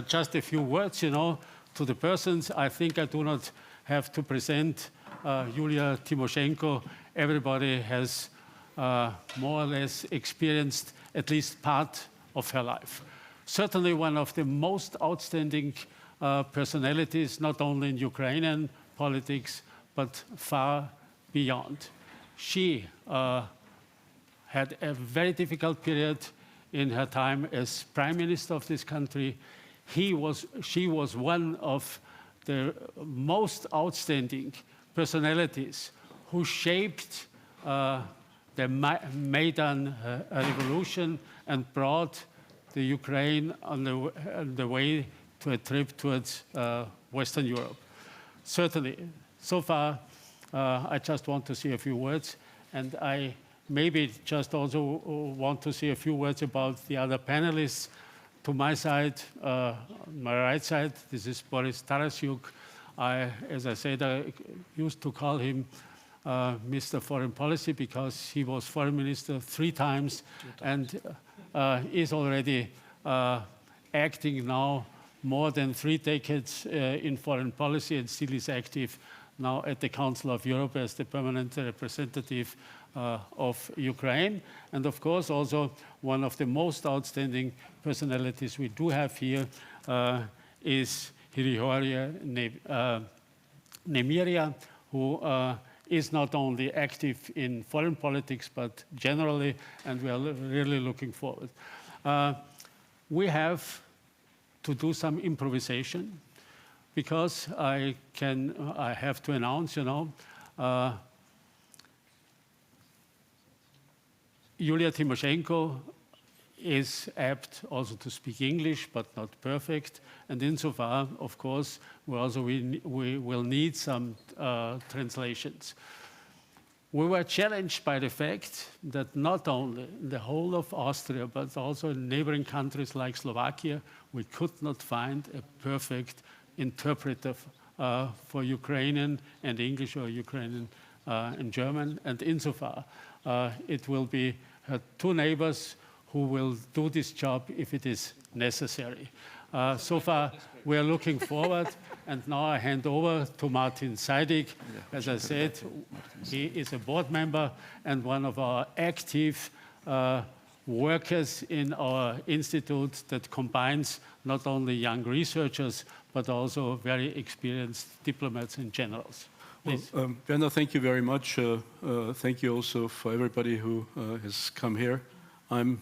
Just a few words, to the persons. I think I do not have to present Yulia Tymoshenko. Everybody has more or less experienced at least part of her life. Certainly one of the most outstanding personalities, not only in Ukrainian politics, but far beyond. She had a very difficult period in her time as Prime Minister of this country. She was one of the most outstanding personalities who shaped the Maidan revolution and brought the Ukraine on the way to a trip towards Western Europe. Certainly, so far, I just want to say a few words, and I maybe just also want to say a few words about the other panelists. To my side, my right side, this is Borys Tarasyuk. As I said, I used to call him Mr. Foreign Policy because he was foreign minister 3 times and is already acting now more than 3 decades in foreign policy and still is active now at the Council of Europe as the permanent representative of Ukraine. And of course, also one of the most outstanding personalities we do have here is Hryhoriy Nemyria, who is not only active in foreign politics, but generally, and we are really looking forward. We have to do some improvisation because I have to announce, Yulia Tymoshenko is apt also to speak English, but not perfect. And insofar, of course, we will need some translations. We were challenged by the fact that not only in the whole of Austria, but also in neighboring countries like Slovakia, we could not find a perfect interpreter for Ukrainian and English, or Ukrainian and German. And insofar, it will be her 2 neighbors who will do this job if it is necessary. So far, we are looking forward. And now I hand over to Martin Sajdik. As I said, he is a board member and one of our active workers in our institute that combines not only young researchers, but also very experienced diplomats and generals. Well, Werner, thank you very much. Thank you also for everybody who has come here. I'm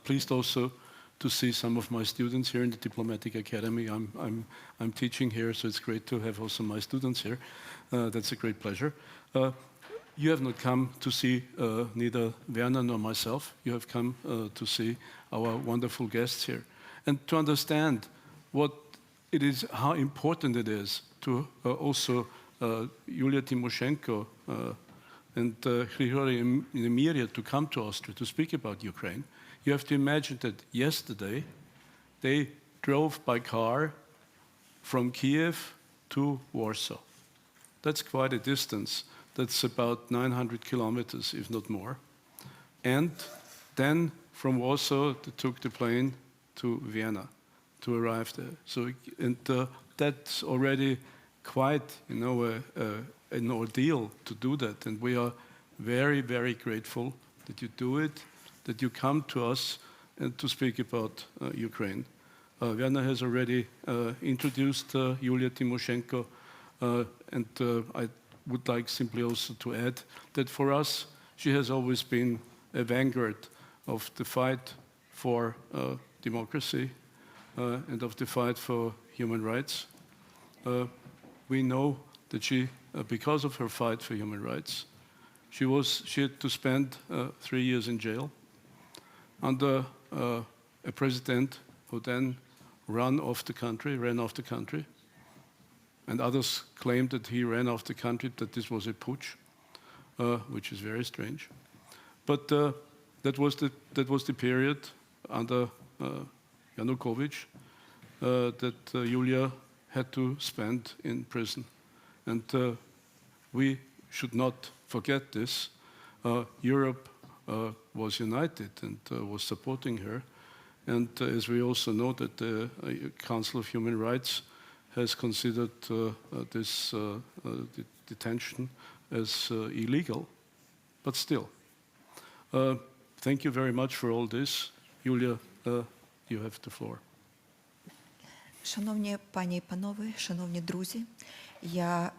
pleased also to see some of my students here in the Diplomatic Academy. I'm teaching here, so it's great to have also my students here. That's a great pleasure. You have not come to see neither Werner nor myself. You have come to see our wonderful guests here. And to understand what it is, how important it is to also Yulia Tymoshenko and Hryhoriy Nemyria to come to Austria to speak about Ukraine, you have to imagine that yesterday they drove by car from Kiev to Warsaw. That's quite a distance. That's about 900 kilometers, if not more. And then from Warsaw, they took the plane to Vienna to arrive there. So, and that's already quite, an ordeal to do that. And we are very, very grateful that you do it, that you come to us and to speak about Ukraine. Werner has already introduced Yulia Tymoshenko, and I would like simply also to add that for us, she has always been a vanguard of the fight for democracy and of the fight for human rights. We know that she, because of her fight for human rights, she had to spend 3 years in jail under a president who then ran off the country, and others claimed that he ran off the country, that this was a putsch, which is very strange. But that was the period under Yanukovych that Yulia had to spend in prison. And we should not forget this. Europe was united and was supporting her. And as we also know that the Council of Human Rights has considered this detention as illegal, but still. Thank you very much for all this. Yulia, you have the floor. Шановні пані і панове, шановні друзі, я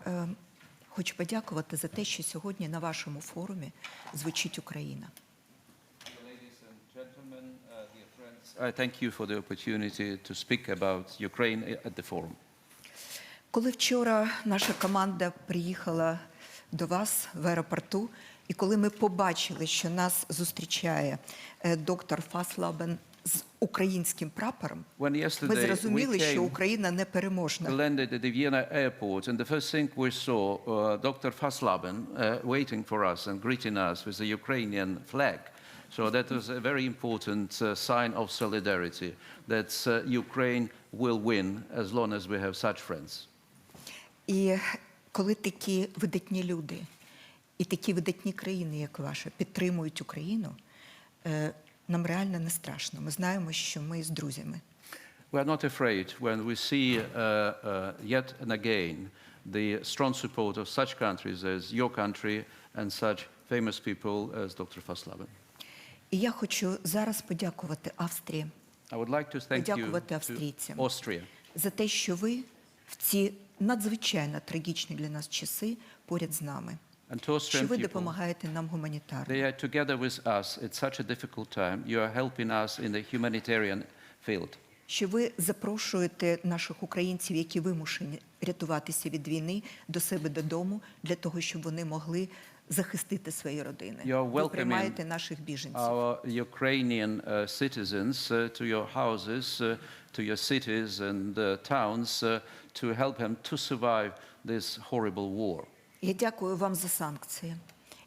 хочу подякувати за те, що сьогодні на вашому форумі звучить Україна. I thank you for the opportunity to speak about Ukraine at the forum. Коли вчора наша команда приїхала до вас в аеропорту, і коли ми побачили, що нас зустрічає доктор Фаслабен з українським прапором, ми зрозуміли, що Україна непереможна. We landed at the Vienna airport, and the first thing we saw, Dr. Faslaben waiting for us and greeting us with the Ukrainian flag. So that was a very important sign of solidarity, that Ukraine will win as long as we have such friends. І коли такі видатні люди і такі видатні країни, як ваша, підтримують Україну, нам реально не страшно. Ми знаємо, що ми з друзями. We are not afraid when we see yet and again the strong support of such countries as your country and such famous people as Dr. Faslaben. І я хочу зараз подякувати Австрії, подякувати австрійцям за те, що ви в ці надзвичайно трагічні для нас часи поряд з нами. Що ви допомагаєте нам гуманітарно. They are together with us at such a difficult time. You are helping us in the humanitarian field. Що ви запрошуєте наших українців, які вимушені рятуватися від війни, до себе додому, для того, щоб вони могли захистити свої родини. Ви приймаєте наших біженців. Our Ukrainian citizens to your houses, to your cities and towns to help them to survive this horrible war. Я дякую вам за санкції,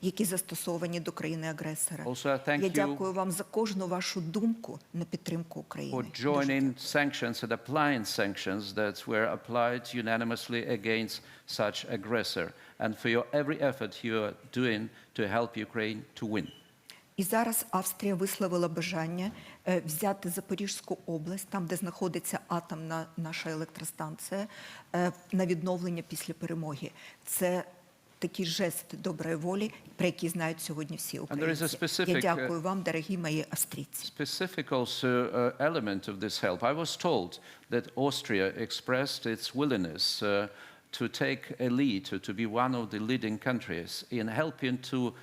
які застосовані до країни-агресора. Я дякую вам за кожну вашу думку на підтримку України. For joining sanctions and applying sanctions that were applied unanimously against such aggressor, and for your every effort you are doing to help Ukraine to win. І зараз Австрія висловила бажання взяти Запорізьку область, там, де знаходиться атомна наша електростанція, на відновлення після перемоги. Це такий жест доброї волі, про який знають сьогодні всі українці. Я дякую вам, дорогі мої австрійці. Specific also element of this help. I was told that Austria expressed its willingness to take a lead, to be one of the leading countries in helping to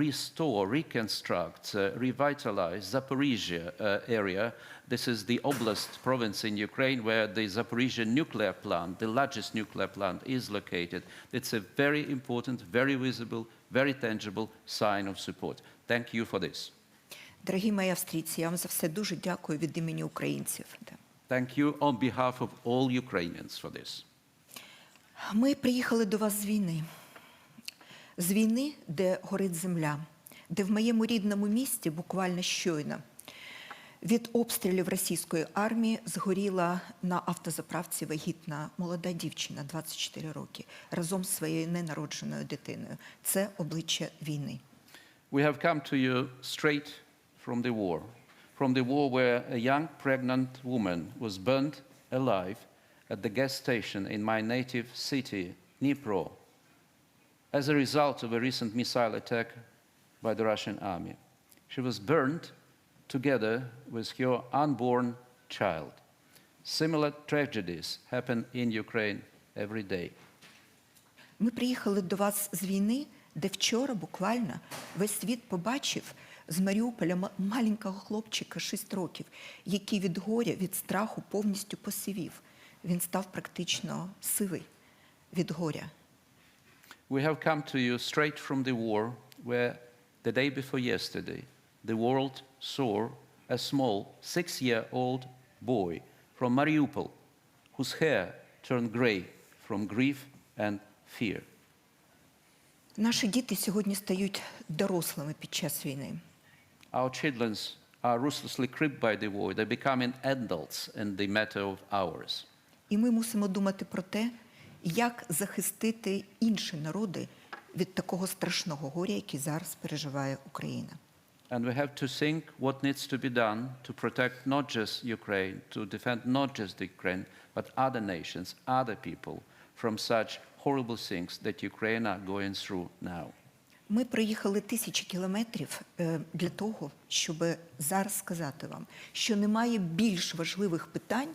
restore, reconstruct, revitalize Zaporizhia area. This is the oblast province in Ukraine where the Zaporizhia nuclear plant, the largest nuclear plant, is located. It's a very important, very visible, very tangible sign of support. Thank you for this. Дорогі мої австрійці, я вам за все дуже дякую від імені українців. Thank you on behalf of all Ukrainians for this. Ми приїхали до вас з війни. З війни, де горить земля, де в моєму рідному місті буквально щойно від обстрілів російської армії згоріла на автозаправці вагітна молода дівчина, 24 роки, разом з своєю ненародженою дитиною. Це обличчя війни. We have come to you straight from the war where a young pregnant woman was burned alive at the gas station in my native city, Dnipro, as a result of a recent missile attack by the Russian army. She was burned together with her unborn child. Similar tragedies happen in Ukraine every day. Ми приїхали до вас з війни, де вчора буквально весь світ побачив з Маріуполя маленького хлопчика 6 років, який від горя, від страху повністю посивів. Він став практично сивий від горя. We have come to you straight from the war where the day before yesterday the world saw a small 6-year-old boy from Mariupol whose hair turned gray from grief and fear. Наші діти сьогодні стають дорослими під час війни. Our children are ruthlessly crippled by the war. They're becoming adults in the matter of hours. І ми мусимо думати про те, як захистити інші народи від такого страшного горя, який зараз переживає Україна. And we have to think what needs to be done to protect not just Ukraine, to defend not just Ukraine, but other nations, other people from such horrible things that Ukraine are going through now. Ми проїхали тисячі кілометрів для того, щоб зараз сказати вам, що немає більш важливих питань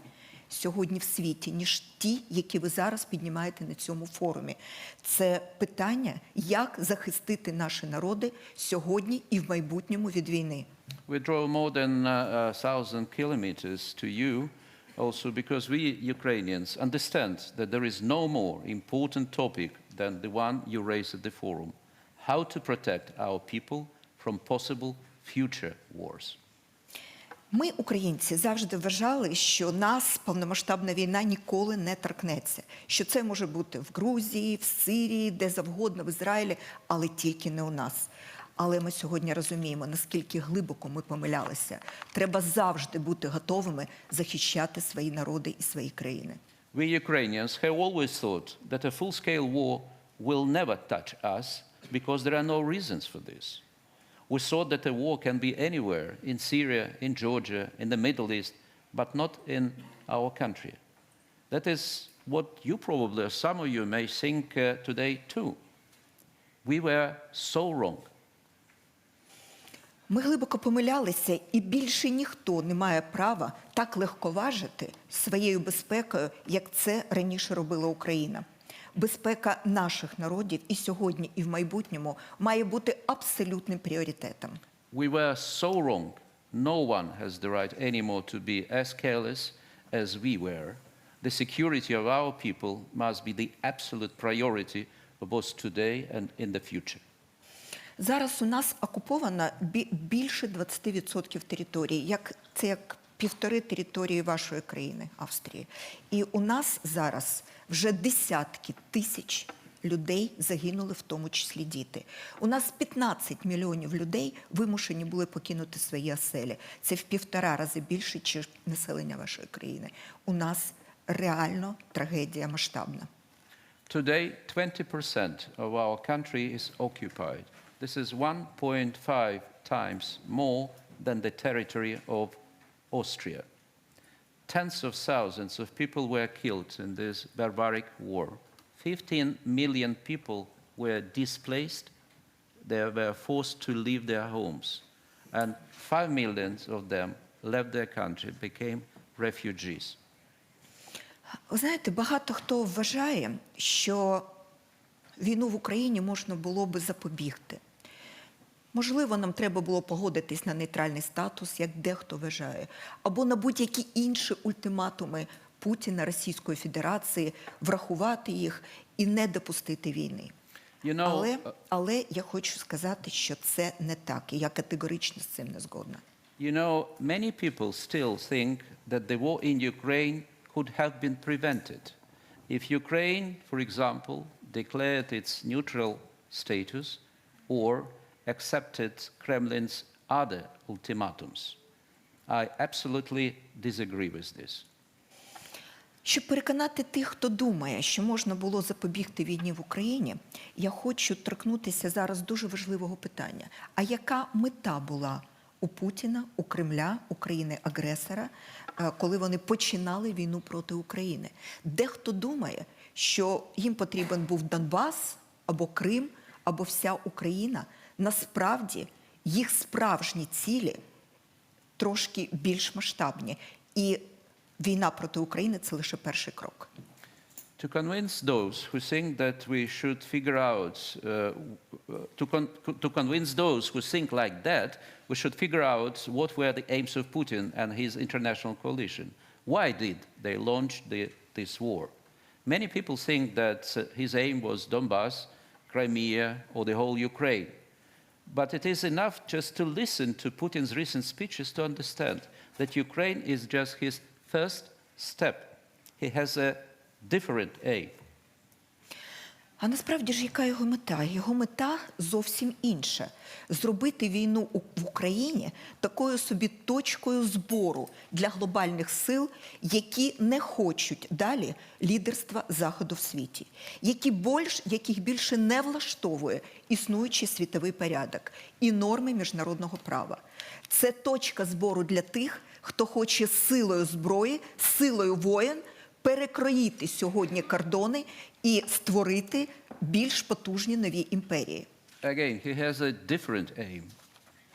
сьогодні в світі, ніж ті, які ви зараз піднімаєте на цьому форумі. Це питання, як захистити наші народи сьогодні і в майбутньому від війни. We drove more than 1,000 kilometers to you also because we Ukrainians understand that there is no more important topic than the one you raised at the forum. How to protect our people from possible future wars. Ми, українці, завжди вважали, що нас повномасштабна війна ніколи не торкнеться. Що це може бути в Грузії, в Сирії, де завгодно, в Ізраїлі, але тільки не у нас. Але ми сьогодні розуміємо, наскільки глибоко ми помилялися. Треба завжди бути готовими захищати свої народи і свої країни. We Ukrainians have always thought that a full-scale war will never touch us because there are no reasons for this. We thought that a war can be anywhere, in Syria, in Georgia, in the Middle East, but not in our country. That is what you probably, or some of you may think today too. We were so wrong. Ми глибоко помилялися, і більше ніхто не має права так легковажити своєю безпекою, як це раніше робила Україна. Безпека наших народів і сьогодні, і в майбутньому має бути абсолютним пріоритетом. We were so wrong. No one has the right anymore to be as careless as we were. The security of our people must be the absolute priority for both today and in the future. Зараз у нас окуповано більше 20% території, це як півтори території вашої країни, Австрії. І у нас зараз вже десятки тисяч людей загинули, в тому числі діти. У нас 15 мільйонів людей вимушені були покинути свої оселі. Це в 1,5 рази більше, ніж населення вашої країни. У нас реально трагедія масштабна. Today, 20% of our country is occupied. This is 1.5 times more than the territory of Austria. Tens of thousands of people were killed in this barbaric war. 15 million people were displaced. They were forced to leave their homes. And 5 million of them left their country, became refugees. Ви знаєте, багато хто вважає, що війну в Україні можна було би запобігти. Можливо, нам треба було погодитись на нейтральний статус, як дехто вважає, або на будь-які інші ультиматуми Путіна, Російської Федерації, врахувати їх і не допустити війни. Але я хочу сказати, що це не так, і я категорично з цим не згодна. You know, many people still think that the war in Ukraine could have been prevented. If Ukraine, for example, declared its neutral status or accepted Kremlin's other ultimatums. I absolutely disagree with this. Щоб переконати тих, хто думає, що можна було запобігти війні в Україні, я хочу торкнутися зараз дуже важливого питання. А яка мета була у Путіна, у Кремля, у країни-агресора, коли вони починали війну проти України? Дехто думає, що їм потрібен був Донбас, або Крим, або вся Україна. Насправді, їх справжні цілі трошки більш масштабні. І війна проти України – це лише перший крок. To convince those who think that we should figure out, to convince those who think like that, we should figure out what were the aims of Putin and his international coalition. Why did they launch this war? Many people think that his aim was Donbas, Crimea, or the whole Ukraine. But it is enough just to listen to Putin's recent speeches to understand that Ukraine is just his first step. He has a different aim. А насправді ж яка його мета? Його мета зовсім інша. Зробити війну в Україні такою собі точкою збору для глобальних сил, які не хочуть далі лідерства Заходу в світі, яких більше не влаштовує існуючий світовий порядок і норми міжнародного права. Це точка збору для тих, хто хоче силою зброї, силою воєн перекроїти сьогодні кордони і створити більш потужні нові імперії. Again, he has a different aim.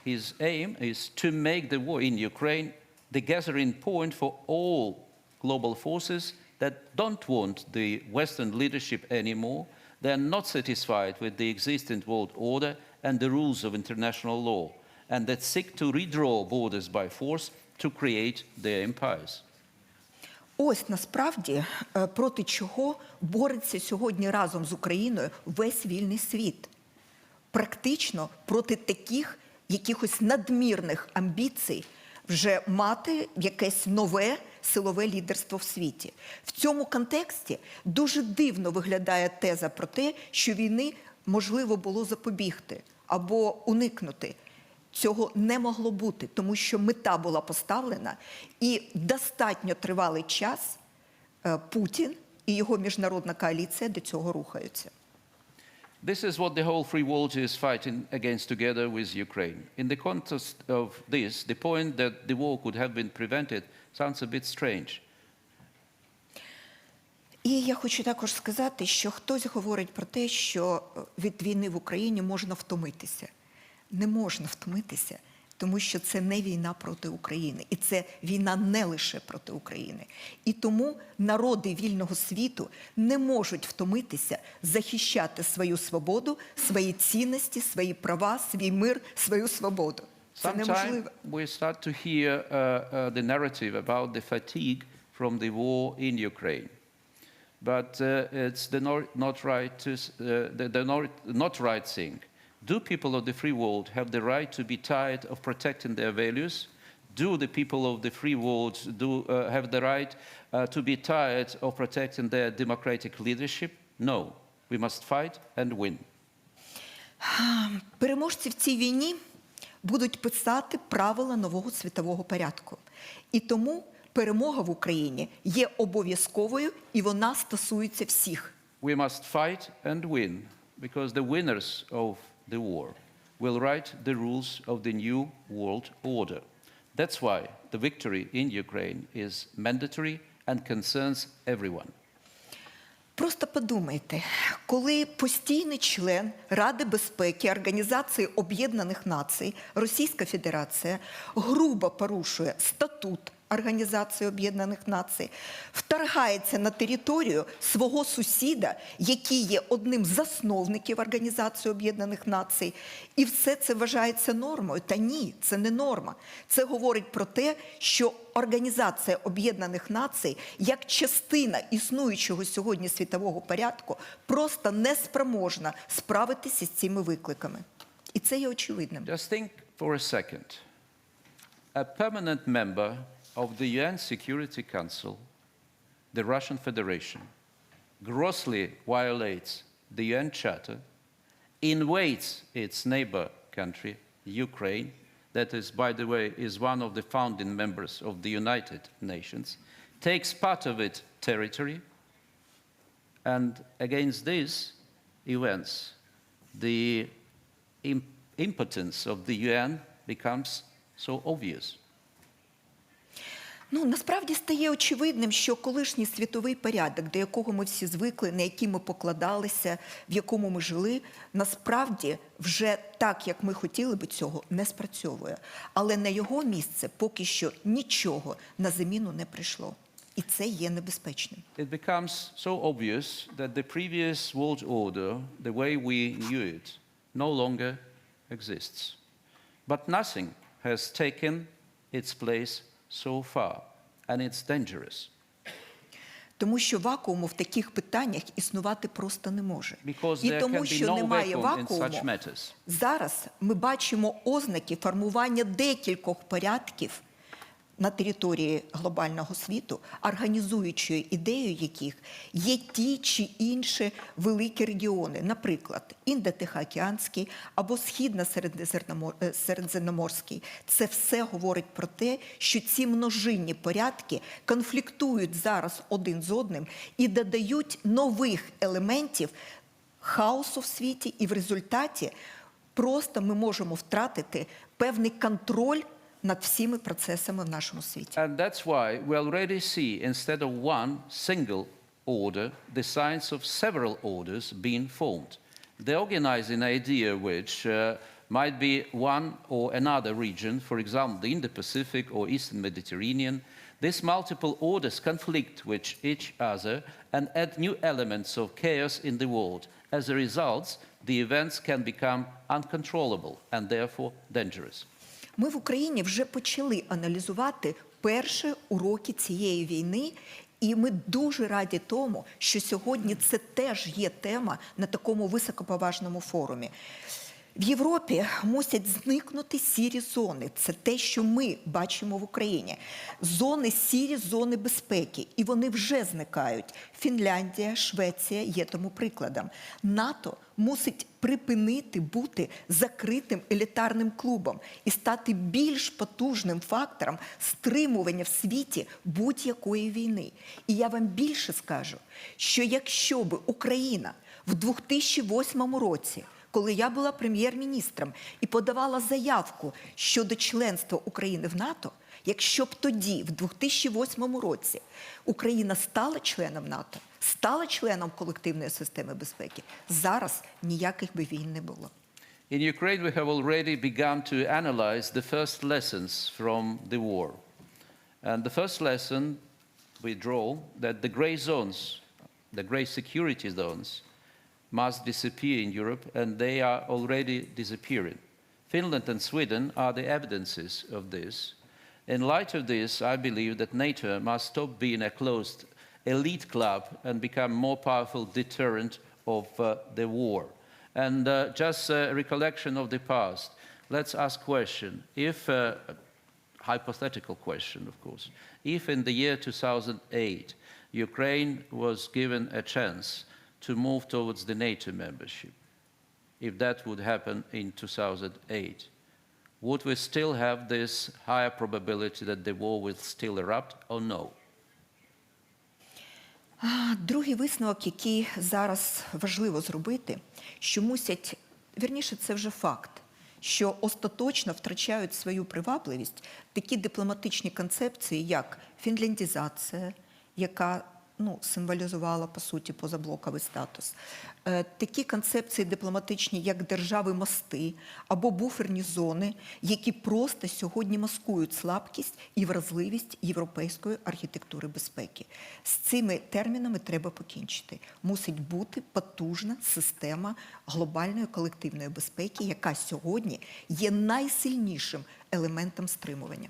His aim is to make the war in Ukraine the gathering point for all global forces that don't want the Western leadership anymore. They are not satisfied with the existing world order and the rules of international law, and that seek to redraw borders by force to create their empires. Ось насправді проти чого бореться сьогодні разом з Україною весь вільний світ. Практично проти таких якихось надмірних амбіцій вже мати якесь нове силове лідерство в світі. В цьому контексті дуже дивно виглядає теза про те, що війни можливо було запобігти або уникнути. Цього не могло бути, тому що мета була поставлена, і достатньо тривалий час Путін і його міжнародна коаліція до цього рухаються. This is what the whole free world is fighting against together with Ukraine. In the context of this, the point that the war could have been prevented sounds a bit strange. І я хочу також сказати, що хтось говорить про те, що від війни в Україні можна втомитися. Не можна втомитися, тому що це не війна проти України. І це війна не лише проти України. І тому народи вільного світу не можуть втомитися захищати свою свободу, свої цінності, свої права, свій мир, свою свободу. Це неможливо. Sometimes we start to hear the narrative about the fatigue from the war in Ukraine. But it's not right thing. Do people of the free world have the right to be tired of protecting their values? Do the people of the free world have the right to be tired of protecting their democratic leadership? No. We must fight and win. Переможці в цій війні будуть писати правила нового світового порядку. І тому перемога в Україні є обов'язковою, і вона стосується всіх. We must fight and win, because the winners of the war will write the rules of the new world order. That's why the victory in Ukraine is mandatory and concerns everyone. Просто подумайте, коли постійний член Ради безпеки Організації Об'єднаних Націй Російська Федерація грубо порушує статут Організації Об'єднаних Націй, вторгається на територію свого сусіда, який є одним з засновників Організації Об'єднаних Націй, і все це вважається нормою. Та ні, це не норма. Це говорить про те, що Організація Об'єднаних Націй, як частина існуючого сьогодні світового порядку, просто не спроможна справитися з цими викликами. І це є очевидним. Just think for a second. A permanent member of the UN Security Council, the Russian Federation, grossly violates the UN Charter, invades its neighbor country, Ukraine, that is, by the way, is one of the founding members of the United Nations, takes part of its territory, and against these events, the impotence of the UN becomes so obvious. Насправді стає очевидним, що колишній світовий порядок, до якого ми всі звикли, на який ми покладалися, в якому ми жили, насправді вже так, як ми хотіли би цього, не спрацьовує. Але на його місце поки що нічого на заміну не прийшло. І це є небезпечним. It becomes so obvious that the previous world order, the way we knew it, no longer exists. But nothing has taken its place so far, and it's dangerous. Тому що вакууму в таких питаннях існувати просто не може. Because І there тому, can be що no немає vacuum in вакууму, such matters. зараз ми бачимо ознаки формування декількох порядків на території глобального світу, організуючою ідеєю яких є ті чи інші великі регіони, наприклад, Індо-Тихоокеанський або Східно-Середземноморський. Це все говорить про те, що ці множинні порядки конфліктують зараз один з одним і додають нових елементів хаосу в світі, і в результаті просто ми можемо втратити певний контроль над всіми процесами в нашому світі. And that's why we already see, instead of one single order, the signs of several orders being formed. The organizing idea which might be one or another region, for example, the Indo-Pacific or Eastern Mediterranean, these multiple orders conflict with each other and add new elements of chaos in the world. As a result, the events can become uncontrollable and therefore dangerous. Ми в Україні вже почали аналізувати перші уроки цієї війни, і ми дуже раді тому, що сьогодні це теж є тема на такому високоповажному форумі. В Європі мусять зникнути сірі зони. Це те, що ми бачимо в Україні. Зони сірі, зони безпеки. І вони вже зникають. Фінляндія, Швеція є тому прикладом. НАТО мусить припинити бути закритим елітарним клубом і стати більш потужним фактором стримування в світі будь-якої війни. І я вам більше скажу, що якщо б Україна в 2008 році, коли я була прем'єр-міністром і подавала заявку щодо членства України в НАТО, якщо б тоді, в 2008 році, Україна стала членом НАТО, стала членом колективної системи безпеки, зараз ніяких би війн не було. In Ukraine, we have already begun to analyze the first lessons from the war. And the first lesson we draw that the gray zones, the gray security zones, must disappear in Europe, and they are already disappearing. Finland and Sweden are the evidences of this. In light of this, I believe that NATO must stop being a closed elite club and become more powerful deterrent of the war. And just a recollection of the past, let's ask a question. If, hypothetical question, of course, if in the year 2008, Ukraine was given a chance to move towards the NATO membership, if that would happen in 2008, would we still have this higher probability that the war will still erupt or no? Другий висновок, який зараз важливо зробити, що мусять, вірніше, це вже факт, що остаточно втрачають свою привабливість такі дипломатичні концепції, як фінляндізація, яка символізувала, по суті, позаблоковий статус. Такі концепції дипломатичні, як держави-мости або буферні зони, які просто сьогодні маскують слабкість і вразливість європейської архітектури безпеки. З цими термінами треба покінчити. Мусить бути потужна система глобальної колективної безпеки, яка сьогодні є найсильнішим елементом стримування.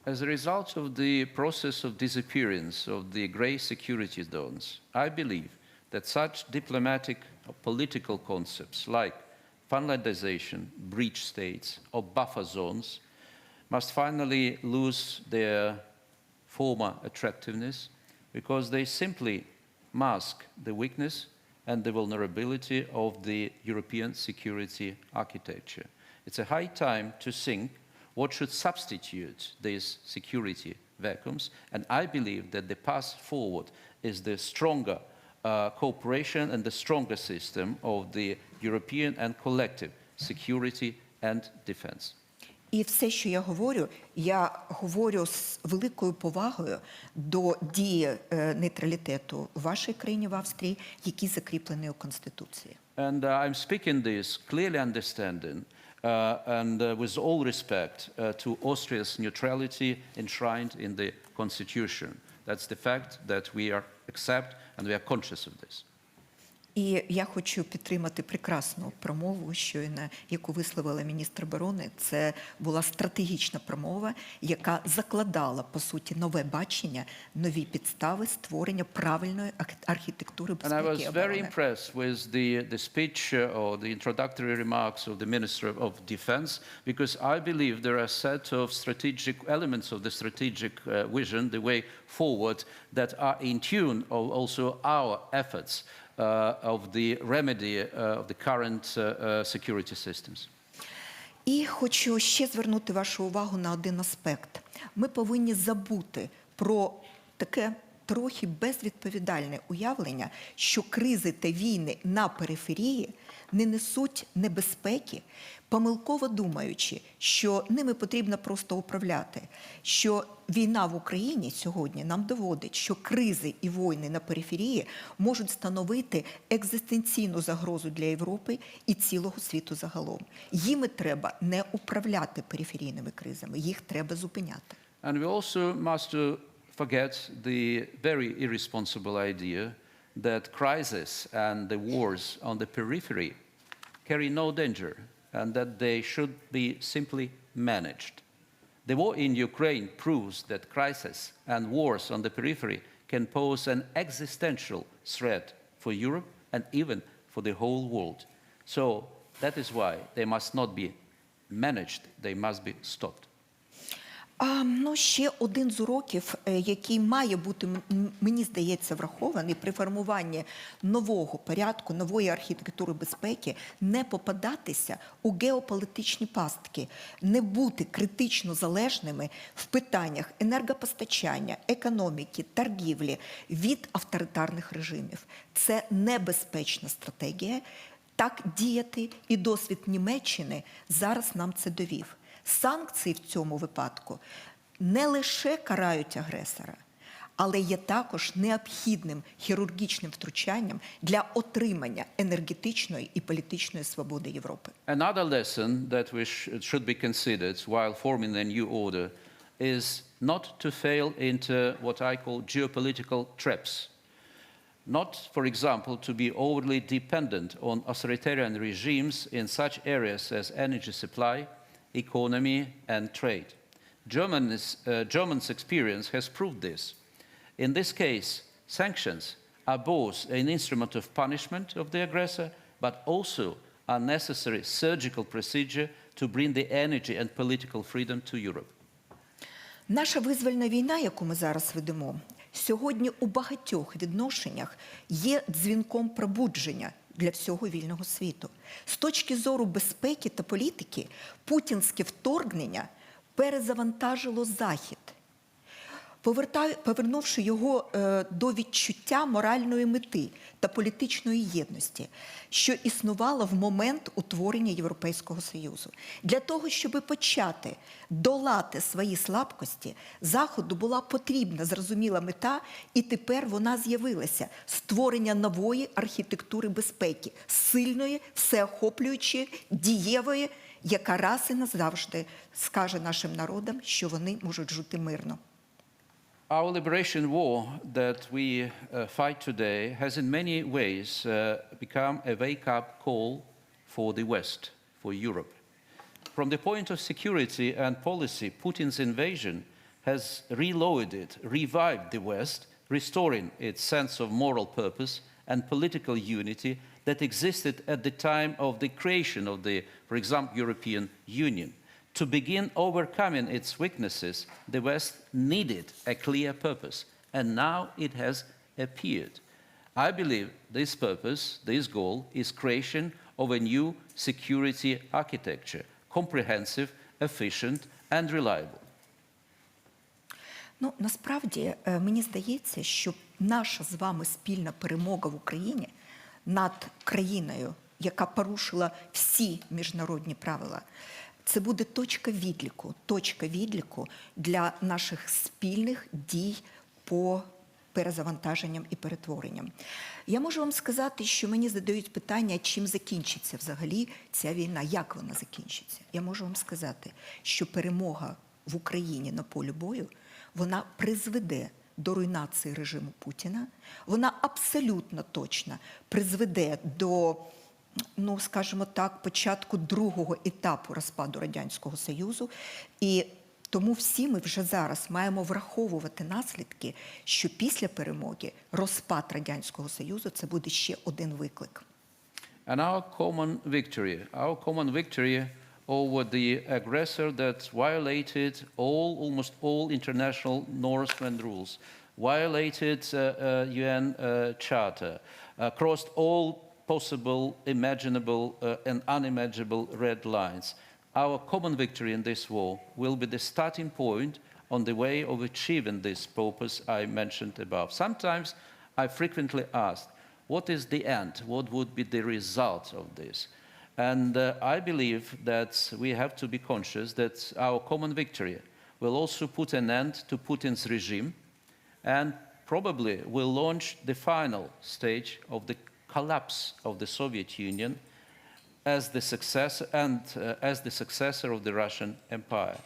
As a result of the process of disappearance of the gray security zones, I believe that such diplomatic or political concepts like Finlandization, breach states, or buffer zones must finally lose their former attractiveness because they simply mask the weakness and the vulnerability of the European security architecture. It's a high time to think what should substitute these security vacuums, and I believe that the path forward is the stronger cooperation and the stronger system of the European and collective security and defense. І все, що я говорю з великою повагою до дії нейтралітету в вашій країні, в Австрії, який закріплений у Конституції. And I'm speaking this clearly understanding and with all respect to Austria's neutrality enshrined in the Constitution. That's the fact that we accept and we are conscious of this. І я хочу підтримати прекрасну промову, щойно, яку висловила міністр оборони. Це була стратегічна промова, яка закладала, по суті, нове бачення, нові підстави створення правильної архітектури безпеки і оборони. And I was very impressed with the speech or the introductory remarks of the Minister of Defense, because I believe there are a set of strategic elements of the strategic vision, the way forward, that are in tune of also our efforts of the remedy of the current security systems. І хочу ще звернути вашу увагу на один аспект. Ми повинні забути про таке трохи безвідповідальне уявлення, що кризи та війни на периферії не несуть небезпеки, помилково думаючи, що ними потрібно просто управляти. Що війна в Україні сьогодні нам доводить, що кризи і війни на периферії можуть становити екзистенційну загрозу для Європи і цілого світу загалом. Їми треба не управляти периферійними кризами, їх треба зупиняти. And we also must forget the very irresponsible idea that crises and the wars on the periphery carry no danger and that they should be simply managed. The war in Ukraine proves that crises and wars on the periphery can pose an existential threat for Europe and even for the whole world. So that is why they must not be managed, they must be stopped. Ще один з уроків, який має бути, мені здається, врахований при формуванні нового порядку, нової архітектури безпеки, не попадатися у геополітичні пастки, не бути критично залежними в питаннях енергопостачання, економіки, торгівлі від авторитарних режимів. Це небезпечна стратегія. Так діяти, і досвід Німеччини зараз нам це довів. Санкції в цьому випадку не лише карають агресора, але є також необхідним хірургічним втручанням для отримання енергетичної і політичної свободи Європи. Another lesson that we should be considered while forming a new order is not to fail into what I call geopolitical traps. Not, for example, to be overly dependent on authoritarian regimes in such areas as energy supply, economy and trade. Germany's experience has proved this. In this case, sanctions are both an instrument of punishment of the aggressor, but also a necessary surgical procedure to bring the energy and political freedom to Europe. Наша визвольна війна, яку ми зараз ведемо, сьогодні у багатьох відношеннях є дзвінком пробудження для всього вільного світу. З точки зору безпеки та політики, путінське вторгнення перезавантажило Захід, повернувши його до відчуття моральної мети та політичної єдності, що існувала в момент утворення Європейського Союзу. Для того, щоб почати долати свої слабкості, Заходу була потрібна зрозуміла мета, і тепер вона з'явилася – створення нової архітектури безпеки, сильної, всеохоплюючої, дієвої, яка раз і назавжди скаже нашим народам, що вони можуть жити мирно. Our liberation war that we fight today has in many ways become a wake-up call for the West, for Europe. From the point of security and policy, Putin's invasion has reloaded, revived the West, restoring its sense of moral purpose and political unity that existed at the time of the creation of the, for example, European Union. To begin overcoming its weaknesses, the West needed a clear purpose, and now it has appeared. I believe this purpose, this goal, is creation of a new security architecture, comprehensive, efficient, and reliable. Насправді, мені здається, що наша з вами спільна перемога в Україні над країною, яка порушила всі міжнародні правила, це буде точка відліку для наших спільних дій по перезавантаженням і перетворенням. Я можу вам сказати, що мені задають питання, чим закінчиться взагалі ця війна, як вона закінчиться. Я можу вам сказати, що перемога в Україні на полі бою, вона призведе до руйнації режиму Путіна. Вона абсолютно точно призведе до, ну, скажімо так, початку другого етапу розпаду Радянського Союзу. І тому всі ми вже зараз маємо враховувати наслідки, що після перемоги розпад Радянського Союзу – це буде ще один виклик. And our common victory over the aggressor that violated almost all international norms and rules, violated UN Charter, crossed all possible, imaginable and unimaginable red lines. Our common victory in this war will be the starting point on the way of achieving this purpose I mentioned above. Sometimes I frequently asked, what is the end? What would be the result of this? And I believe that we have to be conscious that our common victory will also put an end to Putin's regime and probably will launch the final stage of the collapse of the Soviet Union as the successor of the Russian Empire.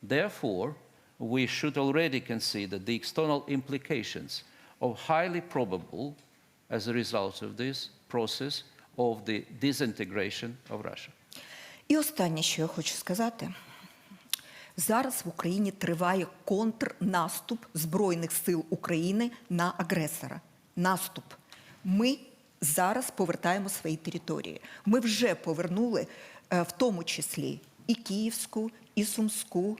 Therefore, we should already consider the external implications of highly probable, as a result of this process, of the disintegration of Russia. І останнє, що я хочу сказати. Зараз в Україні триває контрнаступ Збройних сил України на агресора. Наступ. Ми зараз повертаємо свої території. Ми вже повернули в тому числі і Київську, і Сумську,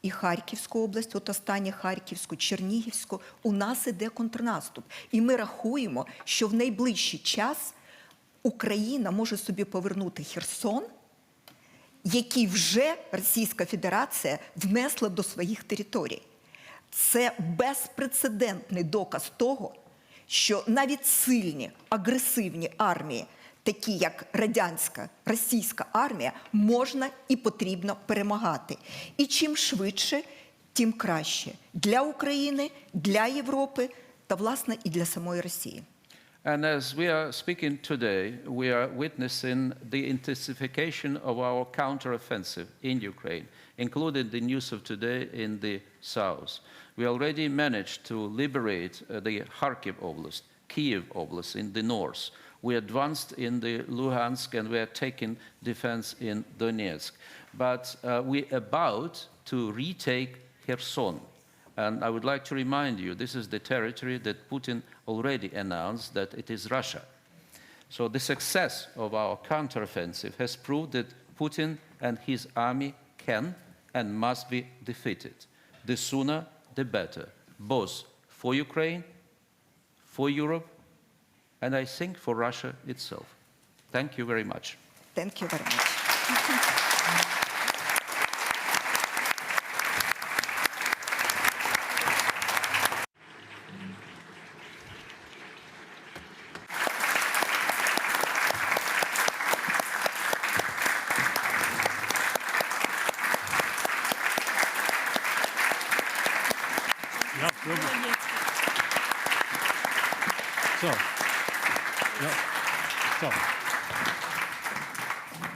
і Харківську область, от останнє Харківську, Чернігівську. У нас іде контрнаступ. І ми рахуємо, що в найближчий час Україна може собі повернути Херсон, який вже Російська Федерація внесла до своїх територій. Це безпрецедентний доказ того, що навіть сильні, агресивні армії, такі як радянська, російська армія, можна і потрібно перемагати. І чим швидше, тим краще. Для України, для Європи та, власне, і для самої Росії. And as we are speaking today, we are witnessing the intensification of our counteroffensive in Ukraine, including the news of today in the south. We already managed to liberate the Kharkiv Oblast, Kiev Oblast in the north. We advanced in the Luhansk and we are taking defense in Donetsk. But we're about to retake Kherson. And I would like to remind you, this is the territory that Putin already announced that it is Russia. So the success of our counteroffensive has proved that Putin and his army can and must be defeated. The sooner, the better, both for Ukraine, for Europe, and I think for Russia itself. Thank you very much. Thank you very much.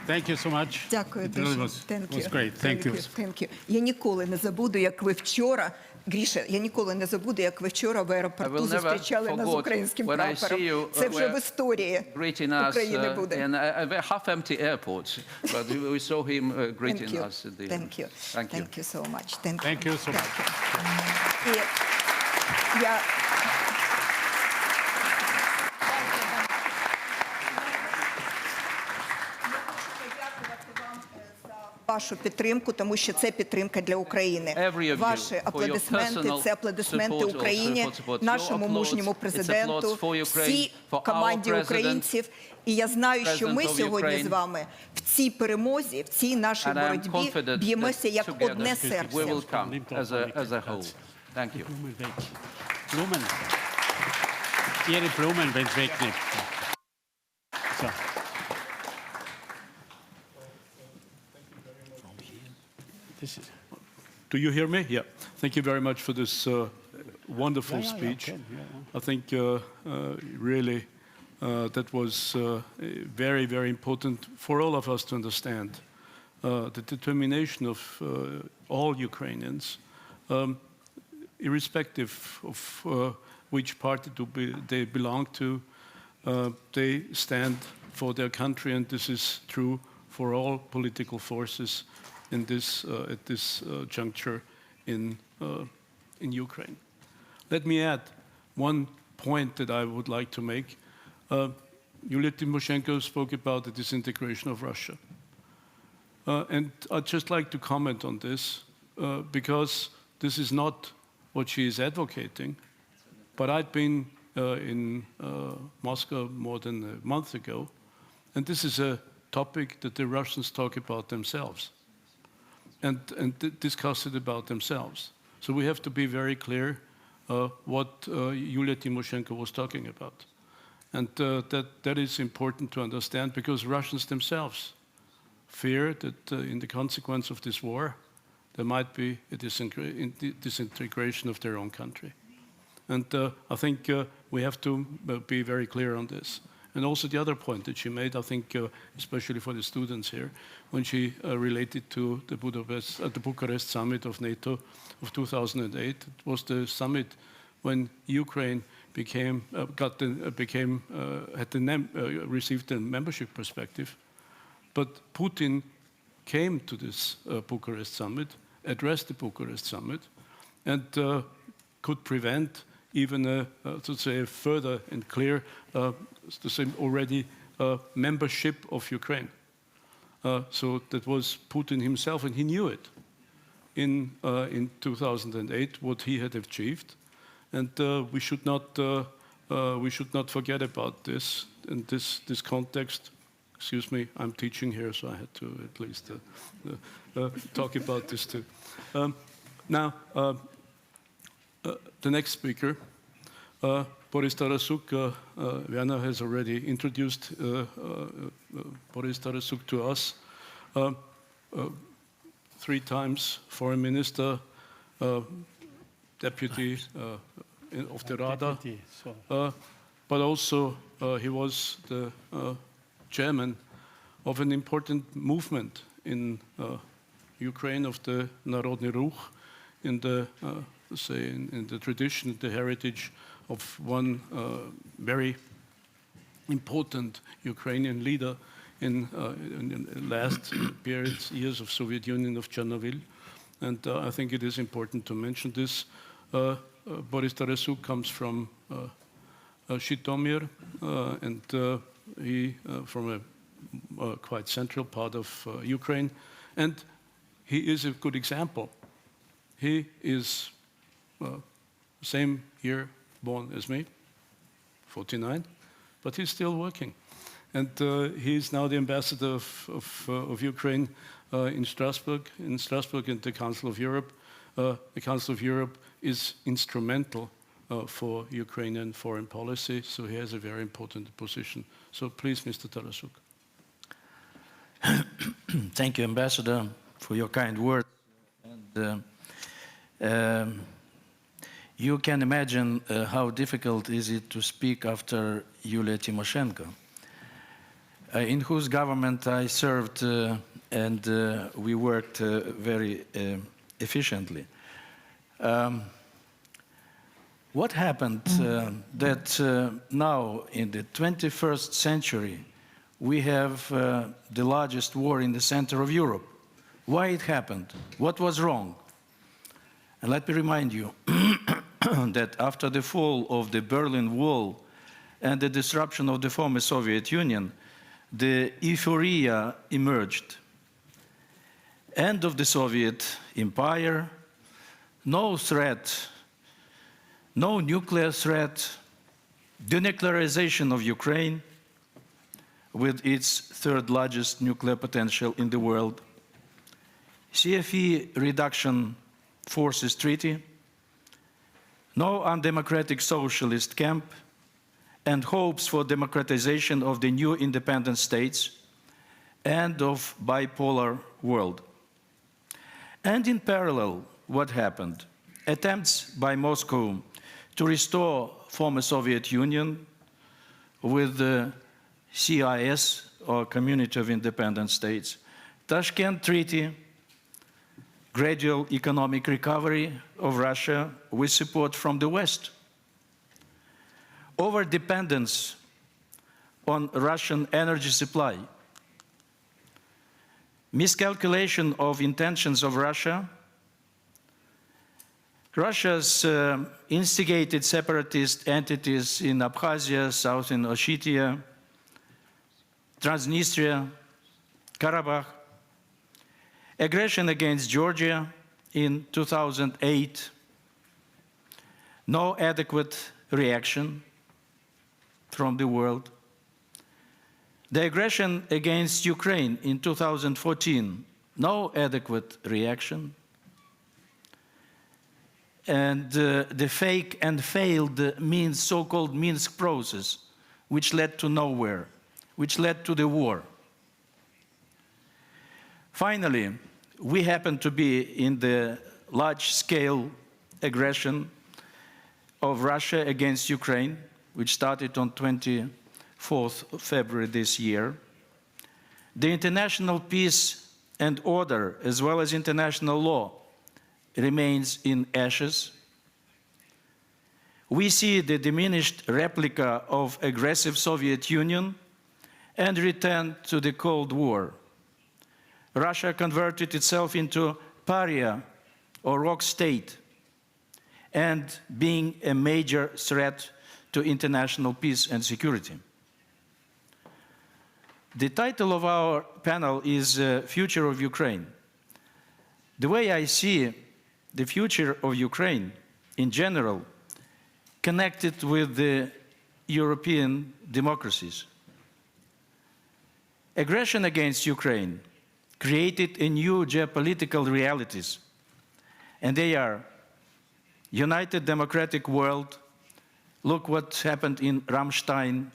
Thank you so much. Дякую It дуже. really was great. Thank you. Thank you. Я ніколи не забуду, як ви вчора, Гріша, я ніколи не забуду, як ви вчора в аеропорту зустрічали нас з українським прапором. Це вже в історії України буде. In a half-empty airport, but we saw him greeting us at the end. Thank you. Thank you. Thank you so much. Thank you. Thank you so much. І я... Вашу підтримку, тому що це підтримка для України. Ваші аплодисменти – це аплодисменти Україні, нашому мужньому президенту, всій команді українців. І я знаю, що ми сьогодні з вами в цій перемозі, в цій нашій боротьбі б'ємося як одне серце. Blumen. Ihre Blumen, wenn es wegnimmt. So. Do you hear me? Yeah. Thank you very much for this wonderful speech. I think really that was very, very important for all of us to understand the determination of all Ukrainians. irrespective of which party they belong to, they stand for their country, and this is true for all political forces in this, at this juncture in Ukraine. Let me add one point that I would like to make. Yulia Tymoshenko spoke about the disintegration of Russia. And I'd just like to comment on this, because this is not what she is advocating. But I'd been in Moscow more than a month ago, and this is a topic that the Russians talk about themselves and discuss it about themselves. So we have to be very clear what Yulia Tymoshenko was talking about. And that is important to understand, because Russians themselves fear that in the consequence of this war, there might be a disintegration of their own country. And I think we have to be very clear on this. And also the other point that she made, I think, especially for the students here, when she related to the Bucharest summit of NATO of 2008, it was the summit when Ukraine received a membership perspective. But Putin came to this Bucharest summit, addressed the Bucharest summit, and could prevent even to say, further and clear, to say already membership of Ukraine. So that was Putin himself, and he knew it in 2008 what he had achieved, and we should not forget about this in this context. Excuse me, I'm teaching here, so I had to at least talk about this too. Now, the next speaker, Borys Tarasyuk. Vienna has already introduced Borys Tarasyuk to us. 3 times foreign minister, deputy of the Rada, but also he was the chairman of an important movement in Ukraine, of the Narodny Ruch, in the in the tradition, the heritage of one very important Ukrainian leader in the last years of Soviet Union, of Chernobyl. And I think it is important to mention this. Borys Tarasyuk comes from Zhytomyr, and he from a quite central part of Ukraine. And he is a good example. He is same year born as me, 49, but he's still working. And he is now the ambassador of Ukraine in Strasbourg in the Council of Europe. The Council of Europe is instrumental for Ukrainian foreign policy, so he has a very important position. So please, Mr. Tarasyuk. Thank you, Ambassador, for your kind words. And you can imagine how difficult is it to speak after Yulia Tymoshenko, in whose government I served, and we worked very efficiently. What happened that now, in the 21st century, we have the largest war in the center of Europe? Why it happened? What was wrong? And let me remind you that after the fall of the Berlin Wall and the disruption of the former Soviet Union, the Hryhoriy emerged. End of the Soviet Empire, no threat, no nuclear threat, denuclearization of Ukraine with its 3rd largest nuclear potential in the world, CFE reduction forces treaty, no undemocratic socialist camp, and hopes for democratization of the new independent states and of bipolar world. And in parallel, what happened? Attempts by Moscow to restore former Soviet Union with the CIS, or Community of Independent States, Tashkent Treaty, gradual economic recovery of Russia with support from the West. Over-dependence on Russian energy supply, miscalculation of intentions of Russia, Russia's instigated separatist entities in Abkhazia, Southern Ossetia, Transnistria, Karabakh, aggression against Georgia in 2008, no adequate reaction from the world. The aggression against Ukraine in 2014, no adequate reaction. And the fake and failed so-called Minsk process, which led to nowhere, which led to the war. Finally, we happen to be in the large-scale aggression of Russia against Ukraine, which started on 24th of February this year. The international peace and order, as well as international law, remains in ashes. We see the diminished replica of aggressive Soviet Union and return to the Cold War. Russia converted itself into pariah or rogue state and being a major threat to international peace and security. The title of our panel is Future of Ukraine. The way I see the future of Ukraine in general connected with the European democracies. Aggression against Ukraine created a new geopolitical realities, and they are united democratic world. Look what happened in Ramstein.